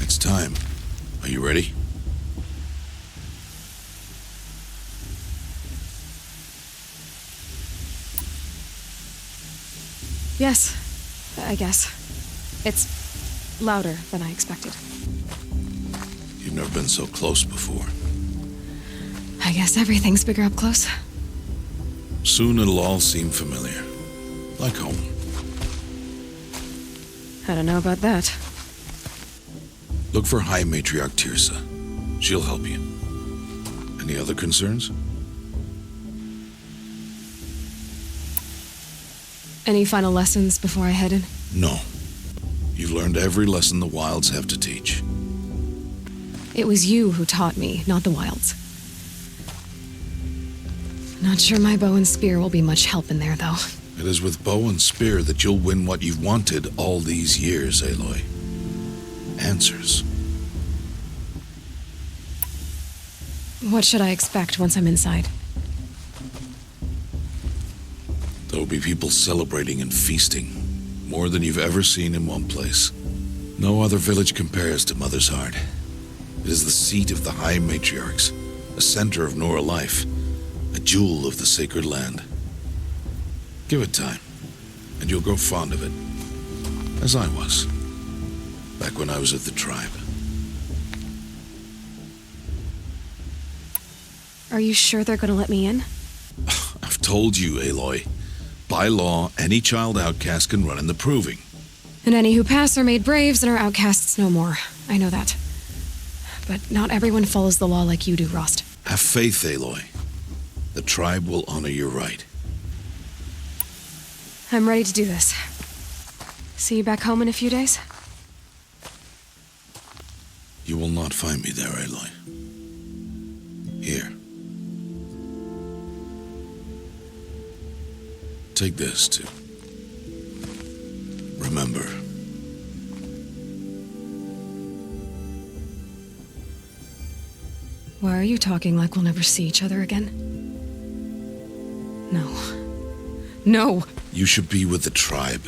Speaker 5: it's time. Are you ready?
Speaker 1: Yes, I guess. It's louder than I expected.
Speaker 5: You've never been so close before.
Speaker 1: I guess everything's bigger up close.
Speaker 5: Soon it'll all seem familiar. Like home.
Speaker 1: I don't know about that.
Speaker 5: Look for High Matriarch Tirsa. She'll help you. Any other concerns?
Speaker 1: Any final lessons before I head in?
Speaker 5: No. You've learned every lesson the wilds have to teach.
Speaker 1: It was you who taught me, not the wilds. Not sure my bow and spear will be much help in there, though.
Speaker 5: It is with bow and spear that you'll win what you've wanted all these years, Aloy. Answers.
Speaker 1: What should I expect once I'm inside?
Speaker 5: There will be people celebrating and feasting, more than you've ever seen in one place. No other village compares to Mother's Heart. It is the seat of the High Matriarchs, a center of Nora life, a jewel of the sacred land. Give it time, and you'll grow fond of it, as I was, back when I was at the tribe.
Speaker 1: Are you sure they're gonna let me in?
Speaker 5: I've told you, Aloy. By law, any child outcast can run in the proving.
Speaker 1: And any who pass are made braves and are outcasts no more. I know that. But not everyone follows the law like you do, Rost.
Speaker 5: Have faith, Aloy. The tribe will honor your right.
Speaker 1: I'm ready to do this. See you back home in a few days?
Speaker 5: You will not find me there, Aloy. Here. Take this, too. Remember.
Speaker 1: Why are you talking like we'll never see each other again? No. No!
Speaker 5: You should be with the tribe.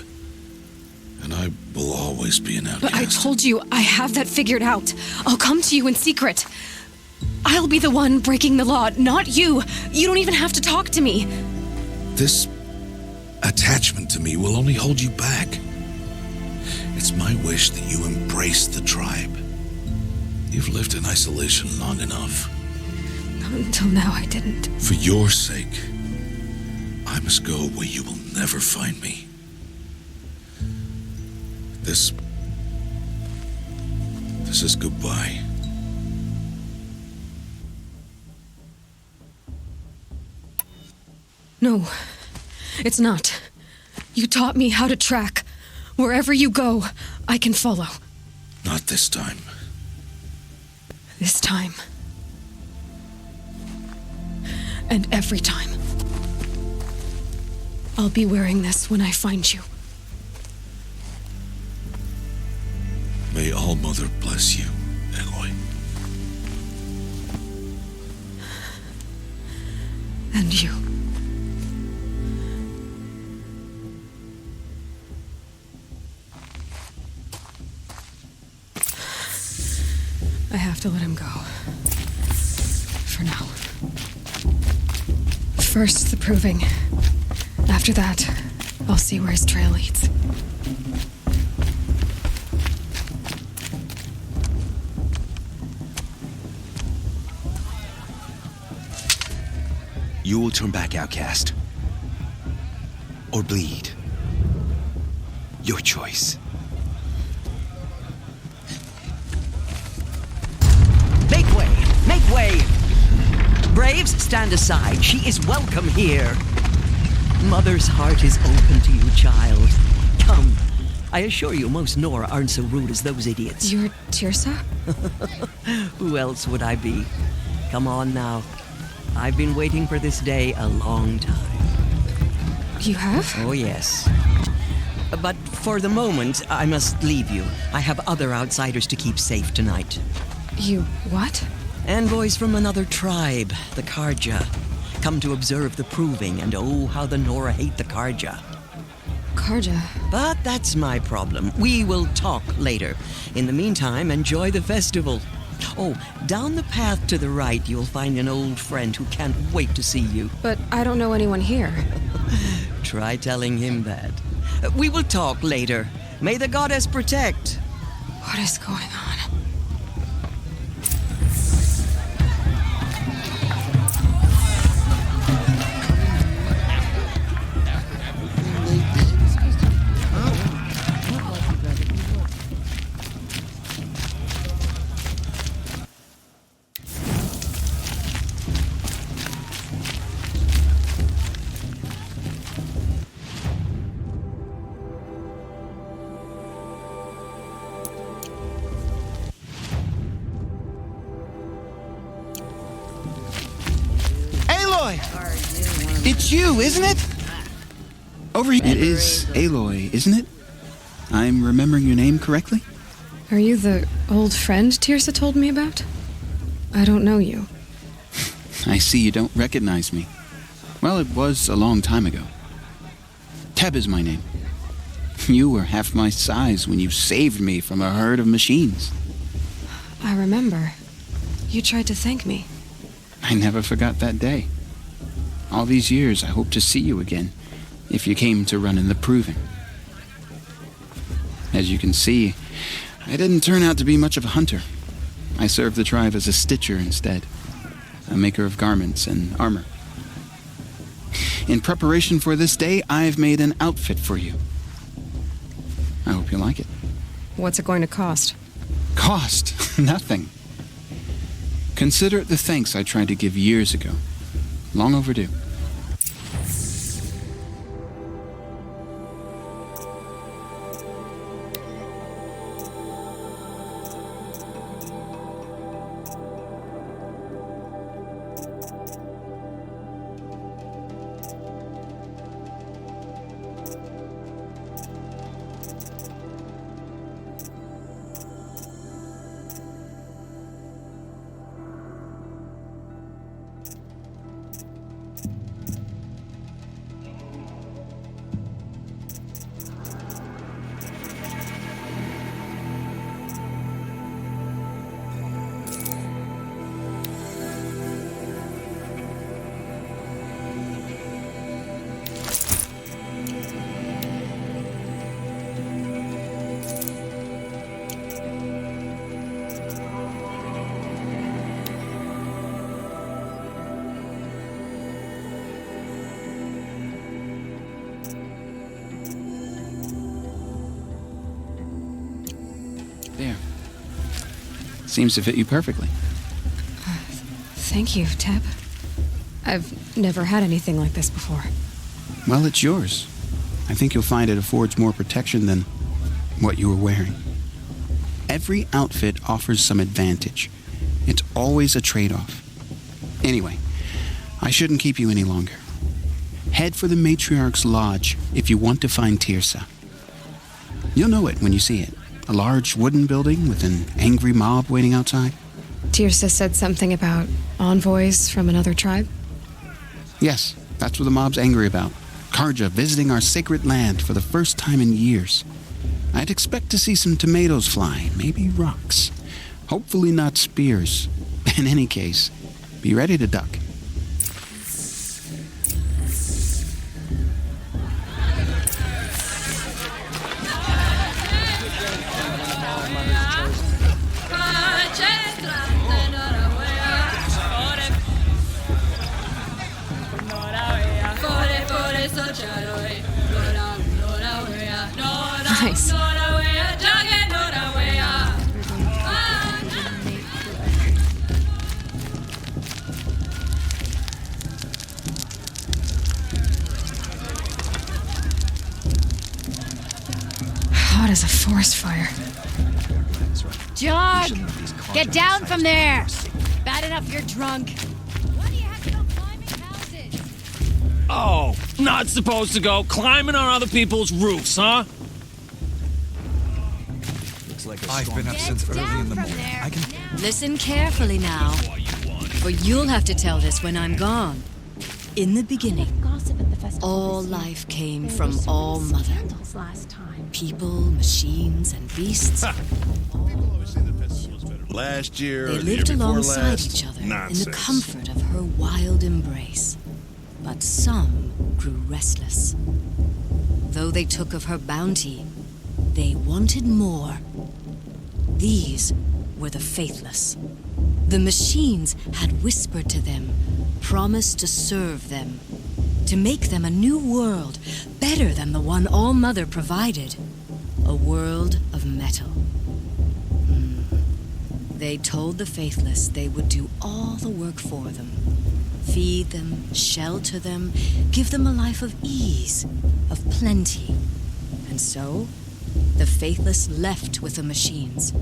Speaker 5: And I will always be an outcast.
Speaker 1: But I told you, I have that figured out. I'll come to you in secret. I'll be the one breaking the law, not you. You don't even have to talk to me.
Speaker 5: This attachment to me will only hold you back. It's my wish that you embrace the tribe. You've lived in isolation long enough.
Speaker 1: Until now, I didn't.
Speaker 5: For your sake, I must go where you will never find me. This is goodbye.
Speaker 1: No, it's not. You taught me how to track. Wherever you go, I can follow.
Speaker 5: Not this time.
Speaker 1: This time. And every time. I'll be wearing this when I find you.
Speaker 5: May All Mother bless you, Aloy.
Speaker 1: And you. I have to let him go. For now. First, the proving. After that, I'll see where his trail leads.
Speaker 7: You will turn back, outcast. Or bleed. Your choice.
Speaker 8: Make way! Make way! Braves, stand aside. She is welcome here. Mother's heart is open to you, child. Come. I assure you, most Nora aren't so rude as those idiots.
Speaker 1: You're Tirsa?
Speaker 8: Who else would I be? Come on now. I've been waiting for this day a long time.
Speaker 1: You have?
Speaker 8: Oh, yes. But for the moment, I must leave you. I have other outsiders to keep safe tonight.
Speaker 1: You what?
Speaker 8: Envoys from another tribe, the Karja. Come to observe the proving, and oh, how the Nora hate the Karja.
Speaker 1: Karja?
Speaker 8: But that's my problem. We will talk later. In the meantime, enjoy the festival. Oh, down the path to the right, you'll find an old friend who can't wait to see you.
Speaker 1: But I don't know anyone here.
Speaker 8: Try telling him that. We will talk later. May the goddess protect.
Speaker 1: What is going on?
Speaker 9: It's you, isn't it? Over here. It is Aloy, isn't it? I'm remembering your name correctly?
Speaker 1: Are you the old friend Tirsa told me about? I don't know you.
Speaker 9: I see you don't recognize me. Well, it was a long time ago. Teb is my name. You were half my size when you saved me from a herd of machines.
Speaker 1: I remember. You tried to thank me.
Speaker 9: I never forgot that day. All these years, I hope to see you again, if you came to run in the proving. As you can see, I didn't turn out to be much of a hunter. I served the tribe as a stitcher instead, a maker of garments and armor. In preparation for this day, I've made an outfit for you. I hope you like it.
Speaker 1: What's it going to cost?
Speaker 9: Cost? Nothing. Consider it the thanks I tried to give years ago. Long overdue. There. Seems to fit you perfectly.
Speaker 1: Thank you, Teb. I've never had anything like this before.
Speaker 9: Well, it's yours. I think you'll find it affords more protection than what you were wearing. Every outfit offers some advantage. It's always a trade-off. Anyway, I shouldn't keep you any longer. Head for the Matriarch's Lodge if you want to find Tirsa. You'll know it when you see it. A large wooden building with an angry mob waiting outside.
Speaker 1: Tirsa said something about envoys from another tribe?
Speaker 9: Yes, that's what the mob's angry about. Karja visiting our sacred land for the first time in years. I'd expect to see some tomatoes fly, maybe rocks. Hopefully not spears. In any case, be ready to duck.
Speaker 1: Nice. Hot as a forest fire.
Speaker 10: Jog! Get down from there! Bad enough you're drunk. Why do you have to go climbing houses?
Speaker 11: Oh, not supposed to go climbing on other people's roofs, huh?
Speaker 10: I've been up since early in the morning. Listen carefully now, for you'll have to tell this when I'm gone. In the beginning, all life came from All Mother. People, machines, and beasts.
Speaker 5: Last year,
Speaker 10: They
Speaker 5: or the year
Speaker 10: lived
Speaker 5: before
Speaker 10: alongside
Speaker 5: last?
Speaker 10: each other
Speaker 5: Nonsense.
Speaker 10: in the comfort of her wild embrace. But some grew restless. Though they took of her bounty, they wanted more. These were the faithless. The machines had whispered to them, promised to serve them, to make them a new world, better than the one All Mother provided. A world of metal. They told the faithless they would do all the work for them. Feed them, shelter them, give them a life of ease, of plenty. And so, the faithless left with the machines.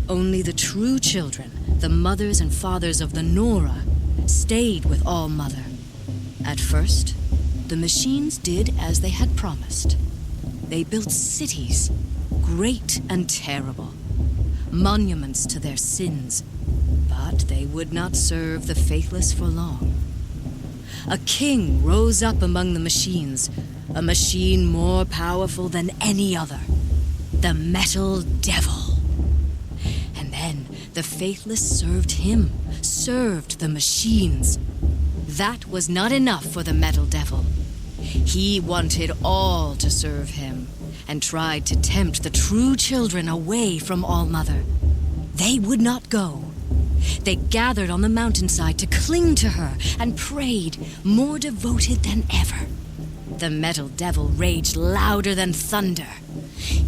Speaker 10: Only the true children, the mothers and fathers of the Nora, stayed with All Mother. At first, the machines did as they had promised. They built cities, great and terrible, monuments to their sins. But they would not serve the faithless for long. A king rose up among the machines, a machine more powerful than any other, the Metal Devil. And then the faithless served him, served the machines. That was not enough for the Metal Devil. He wanted all to serve him, and tried to tempt the true children away from All-Mother. They would not go. They gathered on the mountainside to cling to her and prayed, more devoted than ever. The Metal Devil raged louder than thunder.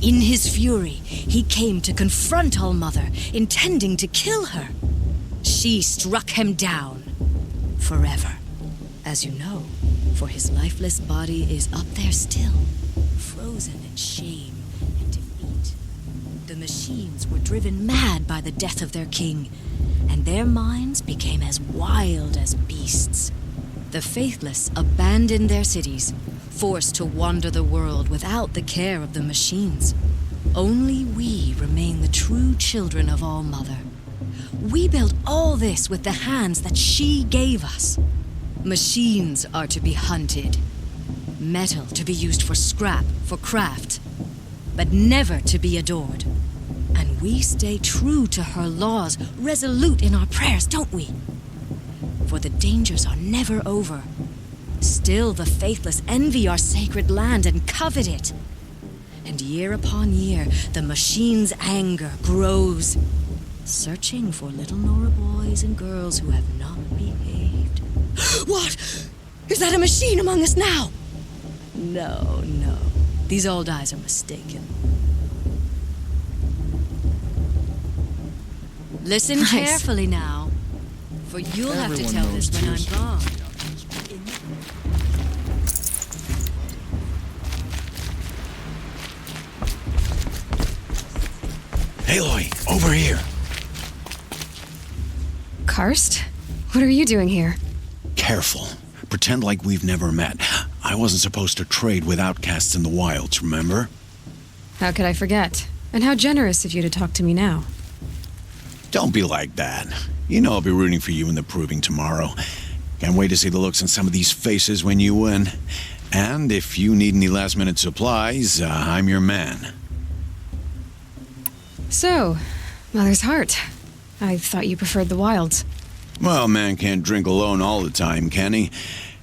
Speaker 10: In his fury, he came to confront All-Mother, intending to kill her. She struck him down. Forever. As you know, for his lifeless body is up there still, frozen in shame and defeat. The machines were driven mad by the death of their king, and their minds became as wild as beasts. The faithless abandoned their cities, forced to wander the world without the care of the machines. Only we remain the true children of All-Mother. We built all this with the hands that she gave us. Machines are to be hunted. Metal to be used for scrap, for craft. But never to be adored. And we stay true to her laws, resolute in our prayers, don't we? For the dangers are never over. Still the faithless envy our sacred land and covet it. And year upon year, the machine's anger grows, searching for little Nora boys and girls who have not behaved. What? Is that a machine among us now? No. These old eyes are mistaken. Listen
Speaker 1: Nice.
Speaker 10: carefully now, for you'll have to tell this when I'm gone.
Speaker 3: Aloy, over here.
Speaker 1: Karst? What are you doing here?
Speaker 3: Careful. Pretend like we've never met. I wasn't supposed to trade with outcasts in the wilds, remember?
Speaker 1: How could I forget? And how generous of you to talk to me now.
Speaker 3: Don't be like that. You know I'll be rooting for you in the proving tomorrow. Can't wait to see the looks on some of these faces when you win. And if you need any last-minute supplies, I'm your man.
Speaker 1: So, Mother's Heart. I thought you preferred the wilds.
Speaker 3: Well, man can't drink alone all the time, can he?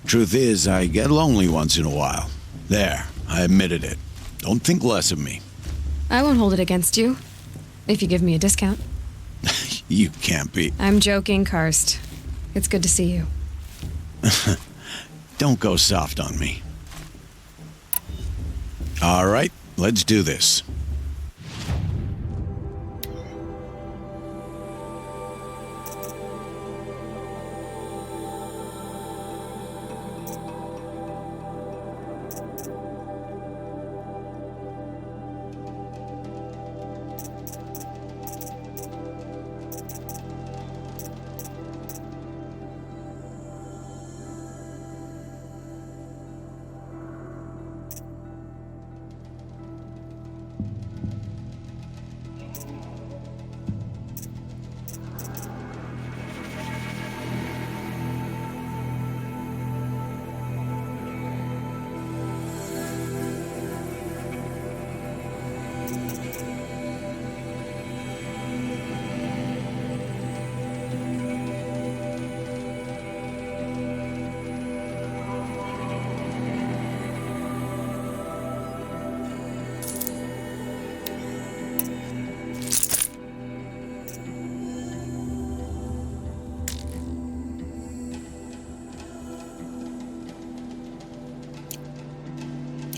Speaker 3: Truth is, I get lonely once in a while. There, I admitted it. Don't think less of me.
Speaker 1: I won't hold it against you, if you give me a discount.
Speaker 3: You can't be.
Speaker 1: I'm joking, Karst. It's good to see you.
Speaker 3: Don't go soft on me. All right, let's do this.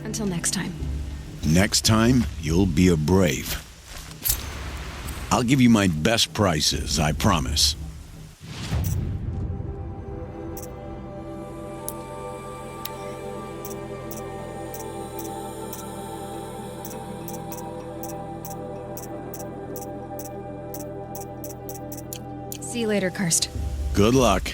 Speaker 1: Until next time.
Speaker 3: Next time, you'll be a brave. I'll give you my best prices, I promise.
Speaker 1: See you later, Karst.
Speaker 3: Good luck.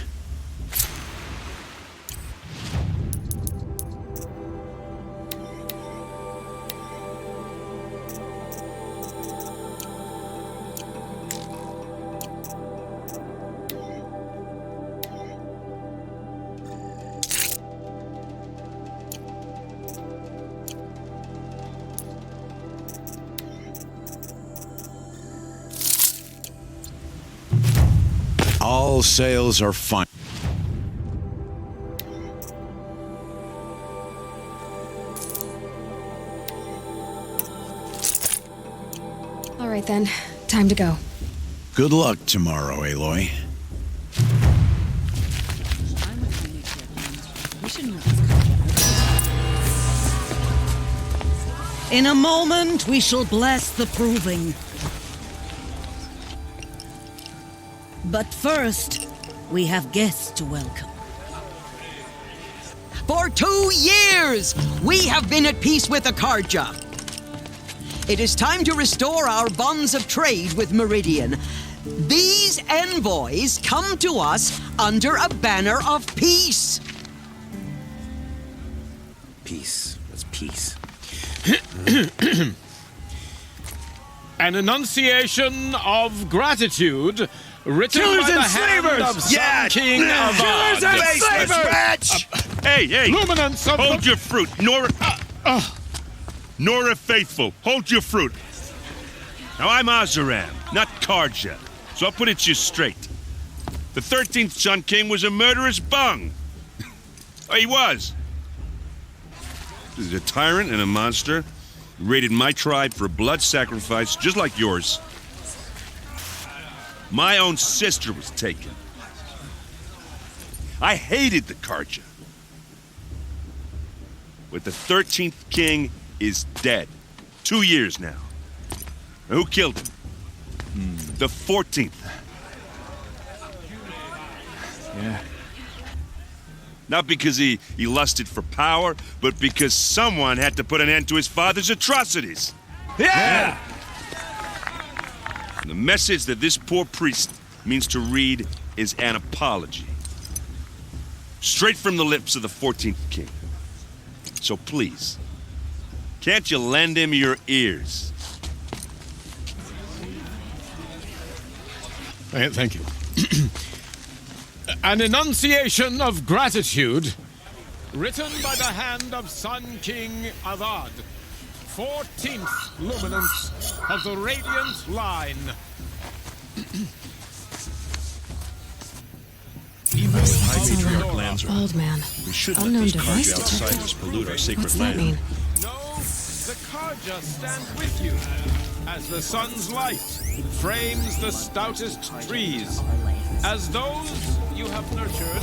Speaker 3: All sails are fine.
Speaker 1: All right then, time to go.
Speaker 3: Good luck tomorrow, Aloy.
Speaker 12: In a moment, we shall bless the proving. But first, we have guests to welcome.
Speaker 8: For 2 years, we have been at peace with Akarja. It is time to restore our bonds of trade with Meridian. These envoys come to us under a banner of peace.
Speaker 7: Peace. That's peace.
Speaker 11: An enunciation of gratitude written
Speaker 7: Killers
Speaker 11: by the
Speaker 7: and
Speaker 11: hand
Speaker 7: slavers!
Speaker 11: of Sun
Speaker 7: Yeah!
Speaker 11: King Avad.
Speaker 7: Killers and slavers!
Speaker 13: Hey!
Speaker 11: Luminance of
Speaker 13: Hold your fruit, Nora. Nora Faithful, hold your fruit. Now I'm Azaram, not Karja, so I'll put it to you straight. The 13th Sun King was a murderous bung. Oh, he was. He's a tyrant and a monster. He raided my tribe for a blood sacrifice, just like yours. My own sister was taken. I hated the Karja. But the 13th king is dead. 2 years now. Who killed him? The 14th.
Speaker 11: Yeah.
Speaker 13: Not because he lusted for power, but because someone had to put an end to his father's atrocities.
Speaker 11: Yeah!
Speaker 13: The message that this poor priest means to read is an apology. Straight from the lips of the 14th king. So please, can't you lend him your ears?
Speaker 11: Thank you. An enunciation of gratitude written by the hand of Sun King Avad, 14th luminance of the Radiant Line.
Speaker 1: Old man.
Speaker 13: We should
Speaker 1: Unknown
Speaker 13: let these
Speaker 1: device
Speaker 13: Karja
Speaker 1: detected.
Speaker 13: outsiders pollute our sacred
Speaker 1: What's that
Speaker 13: land.
Speaker 1: mean?
Speaker 11: No, the Karja stand with you as the sun's light frames the stoutest trees, as those you have nurtured.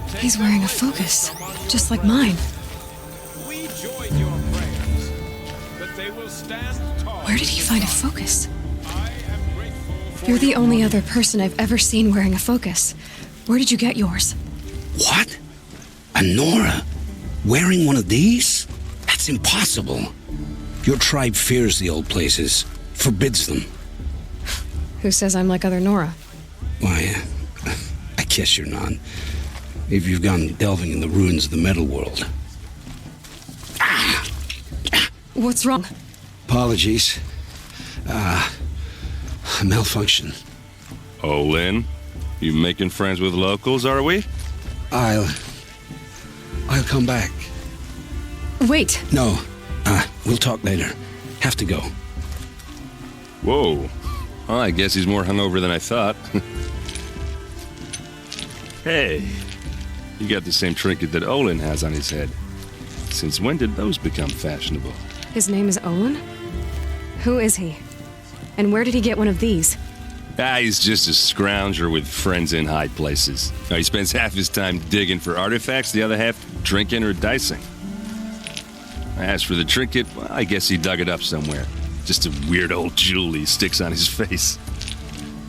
Speaker 11: take
Speaker 1: He's wearing a
Speaker 11: their places
Speaker 1: focus,
Speaker 11: among your
Speaker 1: just like
Speaker 11: brethren.
Speaker 1: mine.
Speaker 11: We join your prayers that they will stand tall.
Speaker 1: Where did he find a focus?
Speaker 11: I am grateful for
Speaker 1: You're the
Speaker 11: your
Speaker 1: only other person I've ever seen wearing a focus. Where did you get yours?
Speaker 14: What? A Nora? Wearing one of these? That's impossible. Your tribe fears the old places, forbids them.
Speaker 1: Who says I'm like other Nora?
Speaker 14: Why, I guess you're not. If you've gone delving in the ruins of the metal world.
Speaker 1: What's wrong?
Speaker 14: Apologies. A malfunction.
Speaker 13: Oh, Lynn, you making friends with locals, are we?
Speaker 14: I'll come back.
Speaker 1: Wait.
Speaker 14: No, we'll talk later. Have to go.
Speaker 13: Whoa. Well, I guess he's more hungover than I thought. Hey, you got the same trinket that Olin has on his head. Since when did those become fashionable?
Speaker 1: His name is Olin? Who is he? And where did he get one of these?
Speaker 13: He's just a scrounger with friends in high places. He spends half his time digging for artifacts, the other half drinking or dicing. As for the trinket, well, I guess he dug it up somewhere. Just a weird old jewel he sticks on his face.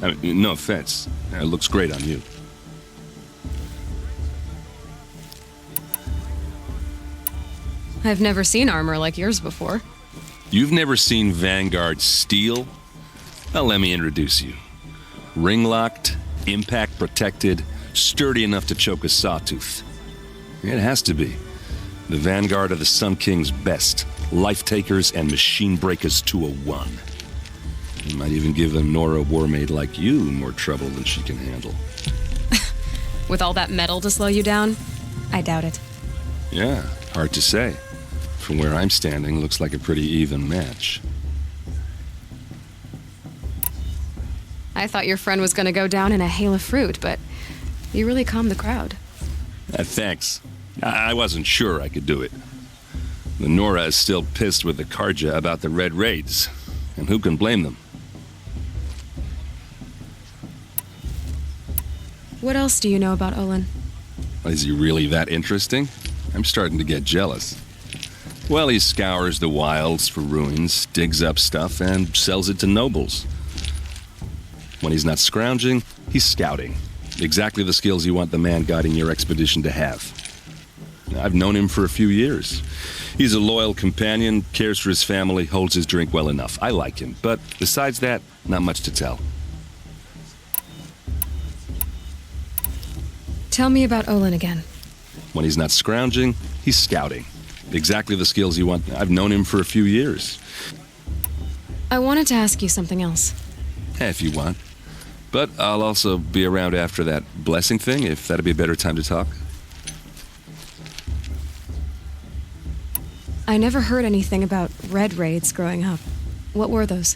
Speaker 13: I mean, no offense. It looks great on you.
Speaker 1: I've never seen armor like yours before.
Speaker 13: You've never seen Vanguard steel? Well, let me introduce you. Ring-locked, impact-protected, sturdy enough to choke a sawtooth. It has to be. The Vanguard of the Sun King's best. Life-takers and machine-breakers to a one. You might even give a Nora warmaid like you more trouble than she can handle.
Speaker 1: With all that metal to slow you down? I doubt it.
Speaker 13: Yeah, hard to say. From where I'm standing, looks like a pretty even match.
Speaker 1: I thought your friend was gonna go down in a hail of fruit, but you really calmed the crowd.
Speaker 13: Thanks. I wasn't sure I could do it. The Nora is still pissed with the Karja about the Red Raids, and who can blame them?
Speaker 1: What else do you know about Olin?
Speaker 13: Is he really that interesting? I'm starting to get jealous. Well, he scours the wilds for ruins, digs up stuff, and sells it to nobles. When he's not scrounging, he's scouting. Exactly the skills you want the man guiding your expedition to have. I've known him for a few years. He's a loyal companion, cares for his family, holds his drink well enough. I like him, but besides that, not much to tell.
Speaker 1: Tell me about Olin again.
Speaker 13: When he's not scrounging, he's scouting. Exactly the skills you want. I've known him for a few years.
Speaker 1: I wanted to ask you something else.
Speaker 13: If you want. But I'll also be around after that blessing thing, if that'd be a better time to talk.
Speaker 1: I never heard anything about Red Raids growing up. What were those?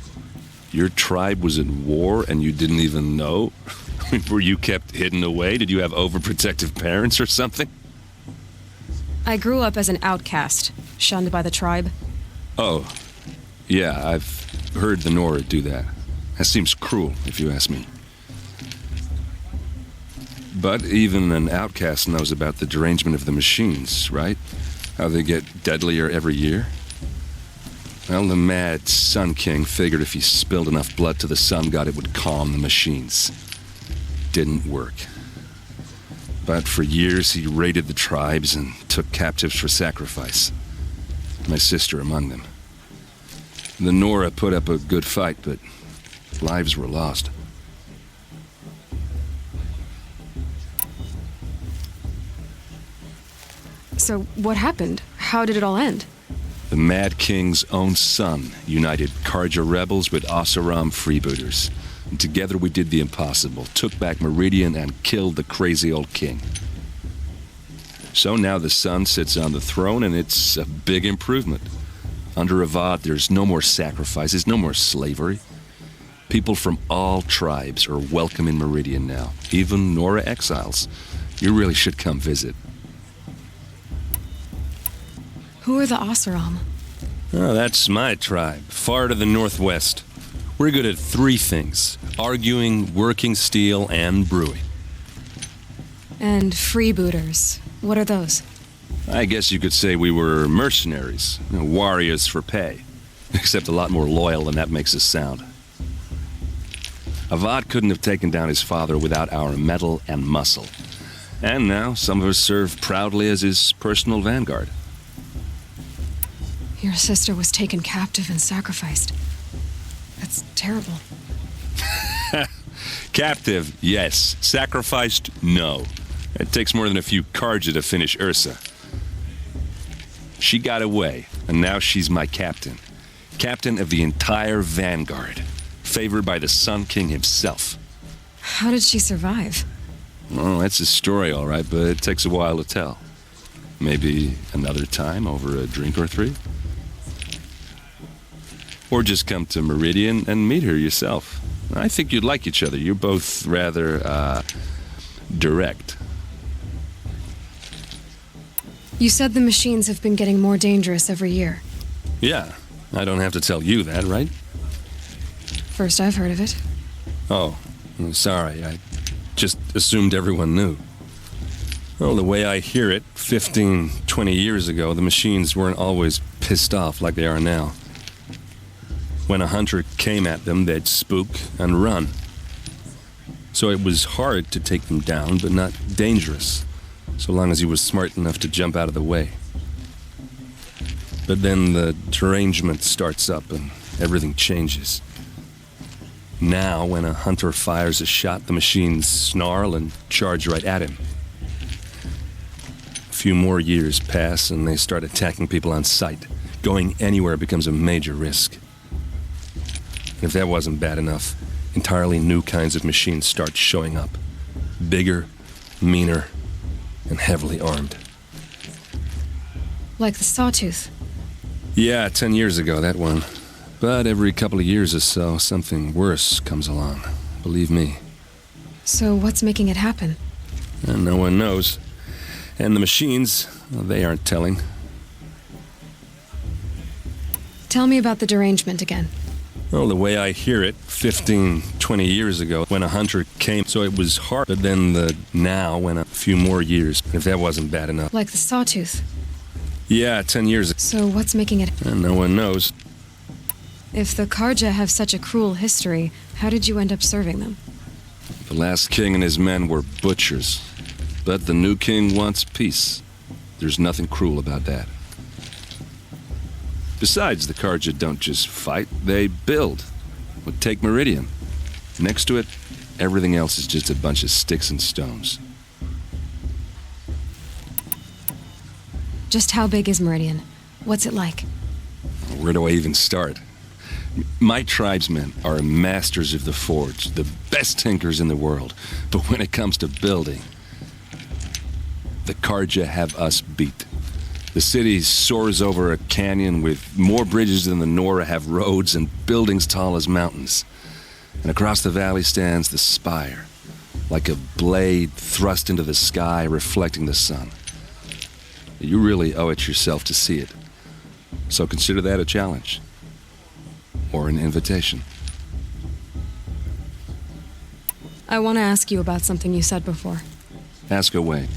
Speaker 13: Your tribe was in war and you didn't even know? Were you kept hidden away? Did you have overprotective parents or something?
Speaker 1: I grew up as an outcast, shunned by the tribe.
Speaker 13: Oh, yeah, I've heard the Nora do that. That seems cruel, if you ask me. But even an outcast knows about the derangement of the machines, right? How they get deadlier every year? Well, the mad Sun King figured if he spilled enough blood to the Sun God, it would calm the machines. Didn't work. But for years, he raided the tribes and took captives for sacrifice. My sister among them. The Nora put up a good fight, but lives were lost.
Speaker 1: So what happened? How did it all end?
Speaker 13: The Mad King's own son united Karja rebels with Oseram freebooters. And together we did the impossible, took back Meridian and killed the crazy old king. So now the son sits on the throne and it's a big improvement. Under Avad, there's no more sacrifices, no more slavery. People from all tribes are welcome in Meridian now, even Nora exiles. You really should come visit.
Speaker 1: Who are the Oseram?
Speaker 13: Oh, that's my tribe, far to the northwest. We're good at three things: arguing, working steel, and brewing.
Speaker 1: And freebooters. What are those?
Speaker 13: I guess you could say we were mercenaries, warriors for pay. Except a lot more loyal than that makes us sound. Avad couldn't have taken down his father without our metal and muscle. And now some of us serve proudly as his personal vanguard.
Speaker 1: Your sister was taken captive and sacrificed. That's terrible.
Speaker 13: Captive, yes. Sacrificed, no. It takes more than a few Karja to finish Ursa. She got away, and now she's my captain. Captain of the entire vanguard. Favored by the Sun King himself.
Speaker 1: How did she survive?
Speaker 13: Oh, that's a story, all right, but it takes a while to tell. Maybe another time over a drink or three? Or just come to Meridian and meet her yourself. I think you'd like each other. You're both rather, direct.
Speaker 1: You said the machines have been getting more dangerous every year.
Speaker 13: Yeah, I don't have to tell you that, right?
Speaker 1: First I've heard of it.
Speaker 13: Oh, I'm sorry. I just assumed everyone knew. Well, the way I hear it, 15, 20 years ago, the machines weren't always pissed off like they are now. When a hunter came at them, they'd spook and run. So it was hard to take them down, but not dangerous, so long as he was smart enough to jump out of the way. But then the derangement starts up and everything changes. Now, when a hunter fires a shot, the machines snarl and charge right at him. A few more years pass and they start attacking people on sight. Going anywhere becomes a major risk. And if that wasn't bad enough, entirely new kinds of machines start showing up. Bigger, meaner, and heavily armed.
Speaker 1: Like the Sawtooth.
Speaker 13: Yeah, 10 years ago, that one. But every couple of years or so, something worse comes along. Believe me.
Speaker 1: So what's making it happen?
Speaker 13: And no one knows. And the machines, well, they aren't telling.
Speaker 1: Tell me about the derangement again.
Speaker 13: Well, the way I hear it, 15, 20 years ago, when a hunter came, so it was hard. But then the now went a few more years, if that wasn't bad enough.
Speaker 1: Like the sawtooth.
Speaker 13: Yeah, 10 years ago.
Speaker 1: So what's making it...
Speaker 13: And no one knows.
Speaker 1: If the Karja have such a cruel history, how did you end up serving them?
Speaker 13: The last king and his men were butchers. But the new king wants peace. There's nothing cruel about that. Besides, the Karja don't just fight, they build. Well, take Meridian. Next to it, everything else is just a bunch of sticks and stones.
Speaker 1: Just how big is Meridian? What's it like?
Speaker 13: Where do I even start? My tribesmen are masters of the forge, the best tinkers in the world. But when it comes to building, the Karja have us beat. The city soars over a canyon with more bridges than the Nora have roads and buildings tall as mountains. And across the valley stands the spire, like a blade thrust into the sky reflecting the sun. You really owe it yourself to see it. So consider that a challenge. Or an invitation.
Speaker 1: I want to ask you about something you said before.
Speaker 13: Ask away.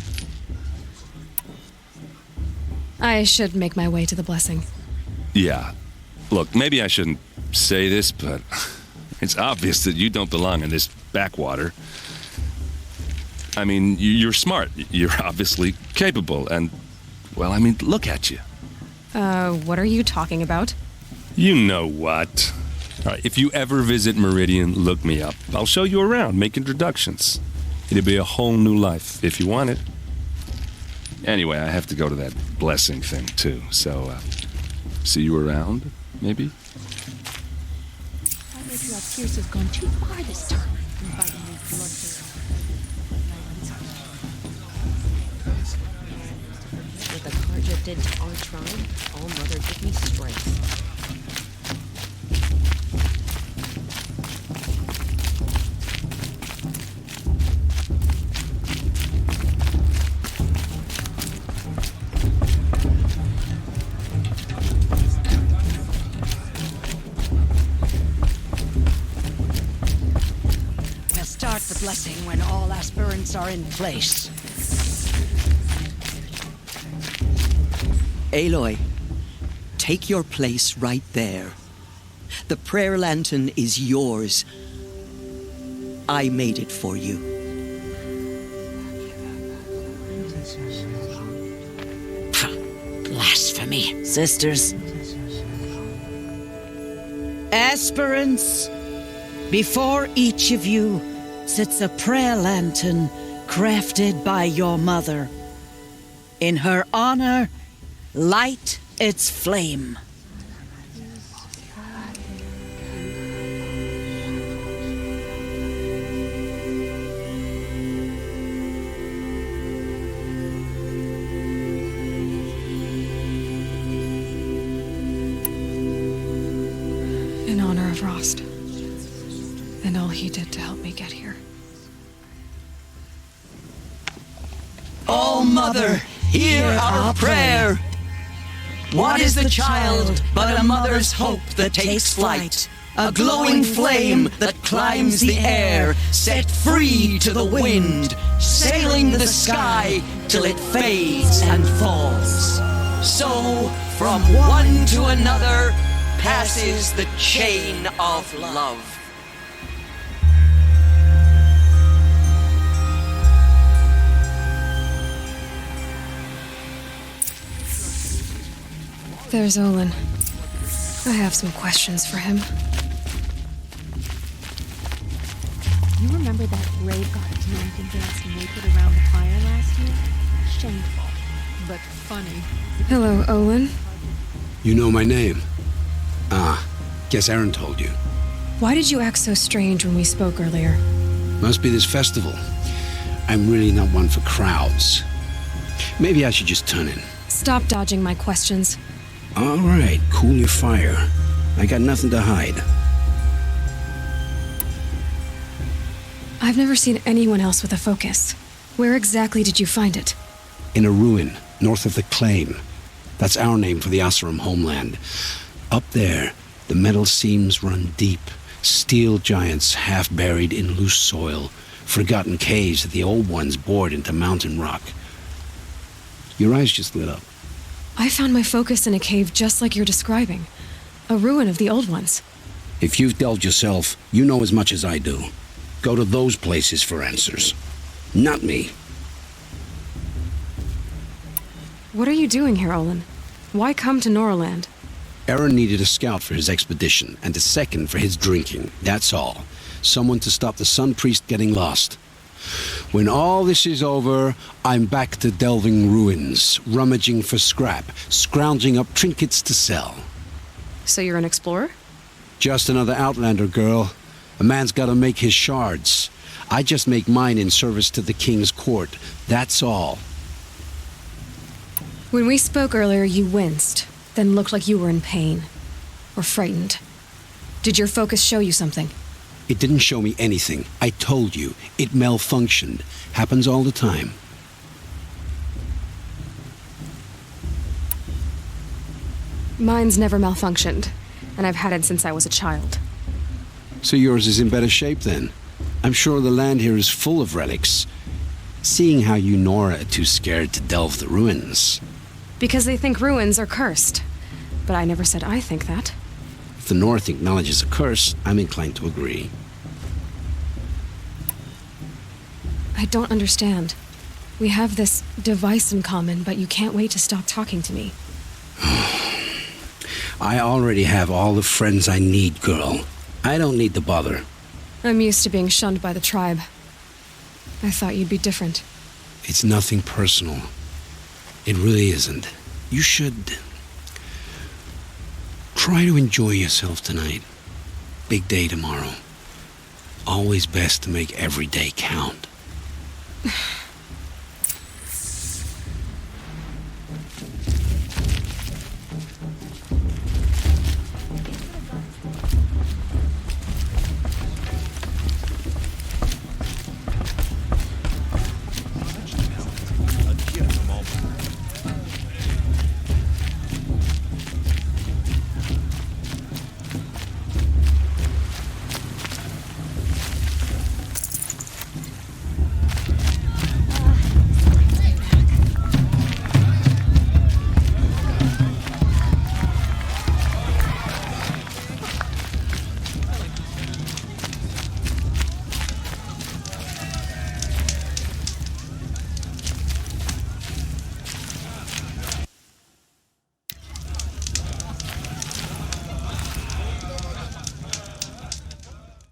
Speaker 1: I should make my way to the blessing.
Speaker 13: Yeah. Look, maybe I shouldn't say this, but it's obvious that you don't belong in this backwater. I mean, you're smart. You're obviously capable, and, well, I mean, look at you.
Speaker 1: What are you talking about?
Speaker 13: You know what. All right, if you ever visit Meridian, look me up. I'll show you around, make introductions. It'll be a whole new life, if you want it. Anyway, I have to go to that blessing thing, too, so, see you around, maybe?
Speaker 15: Our matriarch Pierce has gone too far this time, inviting these bloodthirsty.
Speaker 10: What the Karja did to our tribe, All Mother give me strength.
Speaker 12: Start the blessing when all aspirants are in place.
Speaker 8: Aloy, take your place right there. The prayer lantern is yours. I made it for you.
Speaker 12: Blasphemy. Sisters. Aspirants, before each of you sits a prayer lantern crafted by your mother. In her honor, light its flame.
Speaker 1: In honor of Rost. And all he did to help me get here.
Speaker 8: All Mother, hear our prayer. What is the child but a mother's hope that takes flight? A glowing flame that climbs the air, set free to the wind, sailing the sky till it fades and falls. So, from one to another, passes the chain of love.
Speaker 1: There's Olin. I have some questions for him.
Speaker 15: You remember that brave guardsman and danced naked around the fire last year? Shameful, but funny.
Speaker 1: Hello, Olin.
Speaker 14: You know my name? Ah, guess Aaron told you.
Speaker 1: Why did you act so strange when we spoke earlier?
Speaker 14: Must be this festival. I'm really not one for crowds. Maybe I should just turn in.
Speaker 1: Stop dodging my questions.
Speaker 14: All right, cool your fire. I got nothing to hide.
Speaker 1: I've never seen anyone else with a focus. Where exactly did you find it?
Speaker 14: In a ruin, north of the Claim. That's our name for the Oseram homeland. Up there, the metal seams run deep. Steel giants half buried in loose soil. Forgotten caves that the old ones bored into mountain rock. Your eyes just lit up.
Speaker 1: I found my focus in a cave just like you're describing. A ruin of the old ones.
Speaker 14: If you've delved yourself, you know as much as I do. Go to those places for answers. Not me.
Speaker 1: What are you doing here, Olin? Why come to Noraland?
Speaker 14: Aaron needed a scout for his expedition, and a second for his drinking. That's all. Someone to stop the Sun Priest getting lost. When all this is over, I'm back to delving ruins, rummaging for scrap, scrounging up trinkets to sell.
Speaker 1: So you're an explorer?
Speaker 14: Just another Outlander, girl. A man's gotta make his shards. I just make mine in service to the King's court. That's all.
Speaker 1: When we spoke earlier, you winced, then looked like you were in pain. Or frightened. Did your focus show you something?
Speaker 14: It didn't show me anything. I told you. It malfunctioned. Happens all the time.
Speaker 1: Mine's never malfunctioned, and I've had it since I was a child.
Speaker 14: So yours is in better shape then? I'm sure the land here is full of relics. Seeing how you Nora are too scared to delve the ruins.
Speaker 1: Because they think ruins are cursed. But I never said I think that.
Speaker 14: If the North acknowledges a curse, I'm inclined to agree.
Speaker 1: I don't understand. We have this device in common, but you can't wait to stop talking to me.
Speaker 14: I already have all the friends I need, girl. I don't need the bother.
Speaker 1: I'm used to being shunned by the tribe. I thought you'd be different.
Speaker 14: It's nothing personal. It really isn't. You should try to enjoy yourself tonight. Big day tomorrow. Always best to make every day count.